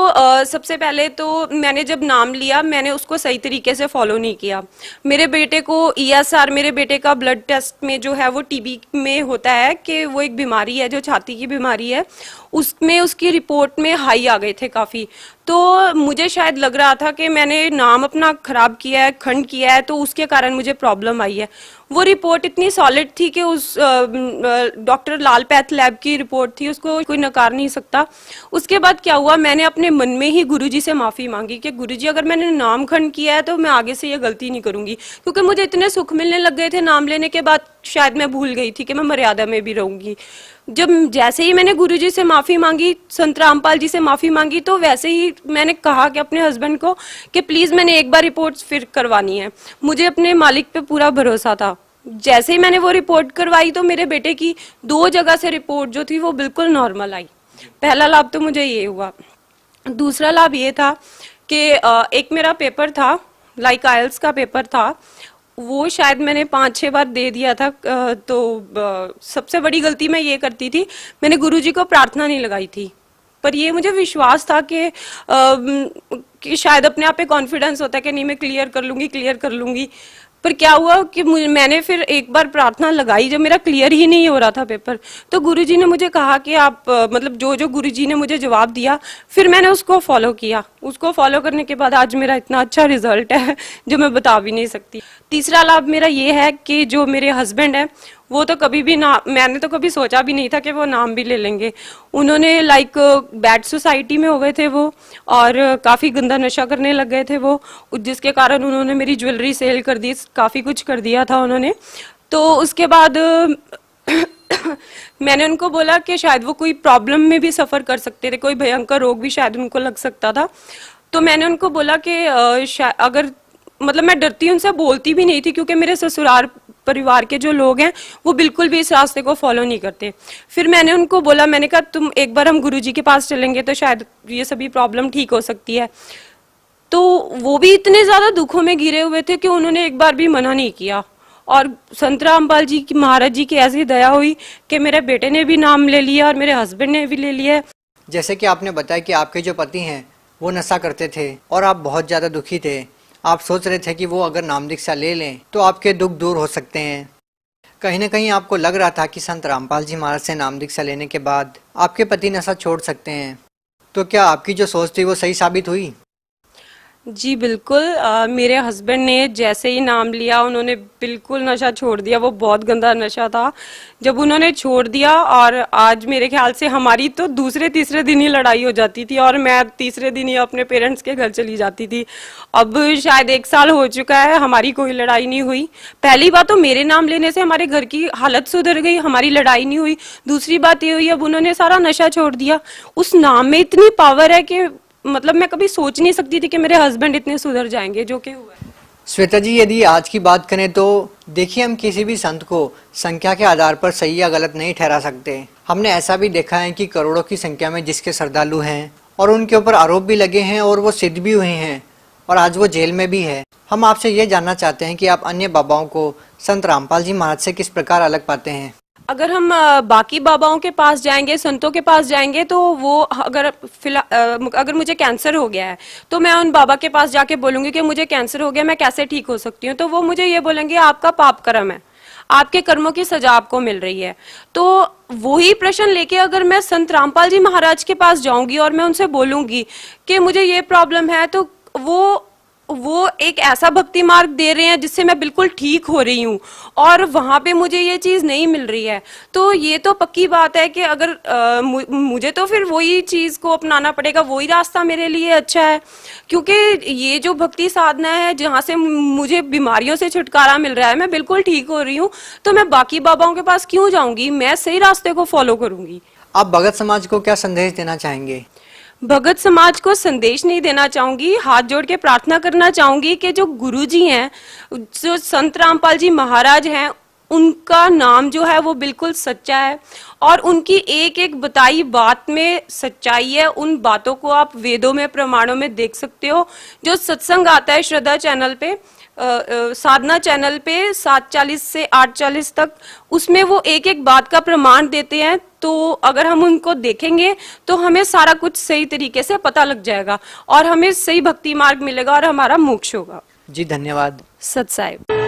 सबसे पहले तो मैंने जब नाम लिया मैंने उसको सही तरीके से फॉलो नहीं किया। मेरे बेटे को ESR, मेरे बेटे का ब्लड टेस्ट में जो है वो टीबी में होता है कि वो एक बीमारी है जो छाती की बीमारी है, उसमें उसकी रिपोर्ट में हाई आ गए थे काफ़ी। तो मुझे शायद लग रहा था कि मैंने नाम अपना खराब किया है, खंड किया है, तो उसके कारण मुझे प्रॉब्लम आई है। वो रिपोर्ट इतनी सॉलिड थी कि उस डॉक्टर लाल पैथ लैब की रिपोर्ट थी, उसको कोई नकार नहीं सकता। उसके बाद क्या हुआ, मैंने अपने मन में ही गुरुजी से माफ़ी मांगी कि गुरुजी अगर मैंने नाम खंड किया है तो मैं आगे से ये गलती नहीं करूँगी, क्योंकि मुझे इतने सुख मिलने लग गए थे नाम लेने के बाद शायद मैं भूल गई थी कि मैं मर्यादा में भी रहूंगी। जब जैसे ही मैंने गुरुजी से माफी मांगी, संत रामपाल जी से माफी मांगी, तो वैसे ही मैंने कहा कि अपने हस्बैंड को कि प्लीज मैंने एक बार रिपोर्ट फिर करवानी है। मुझे अपने मालिक पे पूरा भरोसा था। जैसे ही मैंने वो रिपोर्ट करवाई तो मेरे बेटे की 2 जगह से रिपोर्ट जो थी वो बिल्कुल नॉर्मल आई। पहला लाभ तो मुझे ये हुआ। दूसरा लाभ ये था कि एक मेरा पेपर था, लाइक आइल्स का पेपर था, वो शायद मैंने 5-6 बार दे दिया था। तो सबसे बड़ी गलती मैं ये करती थी, मैंने गुरुजी को प्रार्थना नहीं लगाई थी। पर ये मुझे विश्वास था कि शायद अपने आप पे कॉन्फिडेंस होता है कि नहीं मैं क्लियर कर लूंगी। पर क्या हुआ कि मैंने फिर एक बार प्रार्थना लगाई, जब मेरा क्लियर ही नहीं हो रहा था पेपर, तो गुरुजी ने मुझे कहा कि आप मतलब जो गुरुजी ने मुझे जवाब दिया, फिर मैंने उसको फॉलो किया। उसको फॉलो करने के बाद आज मेरा इतना अच्छा रिजल्ट है जो मैं बता भी नहीं सकती। तीसरा लाभ मेरा ये है कि जो मेरे हस्बैंड है वो तो कभी भी ना, मैंने तो कभी सोचा भी नहीं था कि वो नाम भी ले लेंगे। उन्होंने लाइक बैड सोसाइटी में हो गए थे वो, और काफ़ी गंदा नशा करने लग गए थे वो, जिसके कारण उन्होंने मेरी ज्वेलरी सेल कर दी, काफ़ी कुछ कर दिया था उन्होंने। तो उसके बाद मैंने उनको बोला कि शायद वो कोई प्रॉब्लम में भी सफ़र कर सकते थे, कोई भयंकर रोग भी शायद उनको लग सकता था। तो मैंने उनको बोला कि अगर मतलब मैं डरती उनसे बोलती भी नहीं थी, क्योंकि मेरे ससुराल परिवार के जो लोग हैं वो बिल्कुल भी इस रास्ते को फॉलो नहीं करते। फिर मैंने उनको बोला, मैंने कहा तुम एक बार हम गुरुजी के पास चलेंगे तो शायद ये सभी प्रॉब्लम ठीक हो सकती है। तो वो भी इतने ज्यादा दुखों में घिरे हुए थे कि उन्होंने एक बार भी मना नहीं किया। और संत रामपाल जी की, महाराज जी की ऐसी दया हुई कि मेरे बेटे ने भी नाम ले लिया और मेरे हस्बैंड ने भी ले लिया। जैसे कि आपने बताया कि आपके जो पति हैं वो नशा करते थे और आप बहुत ज़्यादा दुखी थे। आप सोच रहे थे कि वो अगर नाम दीक्षा ले लें तो आपके दुख दूर हो सकते हैं। कहीं ना कहीं आपको लग रहा था कि संत रामपाल जी महाराज से नाम दीक्षा लेने के बाद आपके पति नशा छोड़ सकते हैं। तो क्या आपकी जो सोच थी वो सही साबित हुई? जी बिल्कुल। मेरे हस्बैंड ने जैसे ही नाम लिया उन्होंने बिल्कुल नशा छोड़ दिया। वो बहुत गंदा नशा था। जब उन्होंने छोड़ दिया, और आज मेरे ख्याल से हमारी तो दूसरे-तीसरे दिन ही लड़ाई हो जाती थी, और मैं तीसरे दिन ही अपने पेरेंट्स के घर चली जाती थी। अब शायद 1 साल हो चुका है, हमारी कोई लड़ाई नहीं हुई। पहली बात तो मेरे नाम लेने से हमारे घर की हालत सुधर गई, हमारी लड़ाई नहीं हुई। दूसरी बात ये हुई, अब उन्होंने सारा नशा छोड़ दिया। उस नाम में इतनी पावर है कि मतलब मैं कभी सोच नहीं सकती थी कि मेरे हस्बैंड इतने सुधर जाएंगे, जो कि हुआ है। श्वेता जी, यदि आज की बात करें तो देखिए, हम किसी भी संत को संख्या के आधार पर सही या गलत नहीं ठहरा सकते। हमने ऐसा भी देखा है कि करोड़ों की संख्या में जिसके श्रद्धालु हैं और उनके ऊपर आरोप भी लगे हैं और वो सिद्ध भी हुए हैं, और आज वो जेल में भी है। हम आपसे ये जानना चाहते हैं कि आप अन्य बाबाओं को संत रामपाल जी महाराज से किस प्रकार अलग पाते हैं? अगर हम बाकी बाबाओं के पास जाएंगे, संतों के पास जाएंगे, तो वो अगर मुझे कैंसर हो गया है तो मैं उन बाबा के पास जाके बोलूंगी कि मुझे कैंसर हो गया, मैं कैसे ठीक हो सकती हूँ, तो वो मुझे ये बोलेंगे आपका पाप कर्म है, आपके कर्मों की सजा आपको मिल रही है। तो वही प्रश्न लेके अगर मैं संत रामपाल जी महाराज के पास जाऊंगी और मैं उनसे बोलूंगी कि मुझे ये प्रॉब्लम है, तो वो एक ऐसा भक्ति मार्ग दे रहे हैं जिससे मैं बिल्कुल ठीक हो रही हूँ, और वहां पे मुझे ये चीज नहीं मिल रही है। तो ये तो पक्की बात है कि अगर मुझे तो फिर वही चीज को अपनाना पड़ेगा, वही रास्ता मेरे लिए अच्छा है, क्योंकि ये जो भक्ति साधना है जहाँ से मुझे बीमारियों से छुटकारा मिल रहा है, मैं बिल्कुल ठीक हो रही हूँ, तो मैं बाकी बाबाओं के पास क्यों जाऊंगी? मैं सही रास्ते को फॉलो करूंगी। आप भगत समाज को क्या संदेश देना चाहेंगे? भगत समाज को संदेश नहीं देना चाहूंगी, हाथ जोड़ के प्रार्थना करना चाहूंगी कि जो गुरुजी हैं, जो संत रामपाल जी महाराज हैं, उनका नाम जो है वो बिल्कुल सच्चा है, और उनकी एक एक बताई बात में सच्चाई है। उन बातों को आप वेदों में, प्रमाणों में देख सकते हो। जो सत्संग आता है श्रद्धा चैनल पे, साधना चैनल पे 7:40 से 8:40 तक, उसमें वो एक एक बात का प्रमाण देते हैं। तो अगर हम उनको देखेंगे तो हमें सारा कुछ सही तरीके से पता लग जाएगा और हमें सही भक्ति मार्ग मिलेगा और हमारा मोक्ष होगा। जी धन्यवाद। सत साहिब।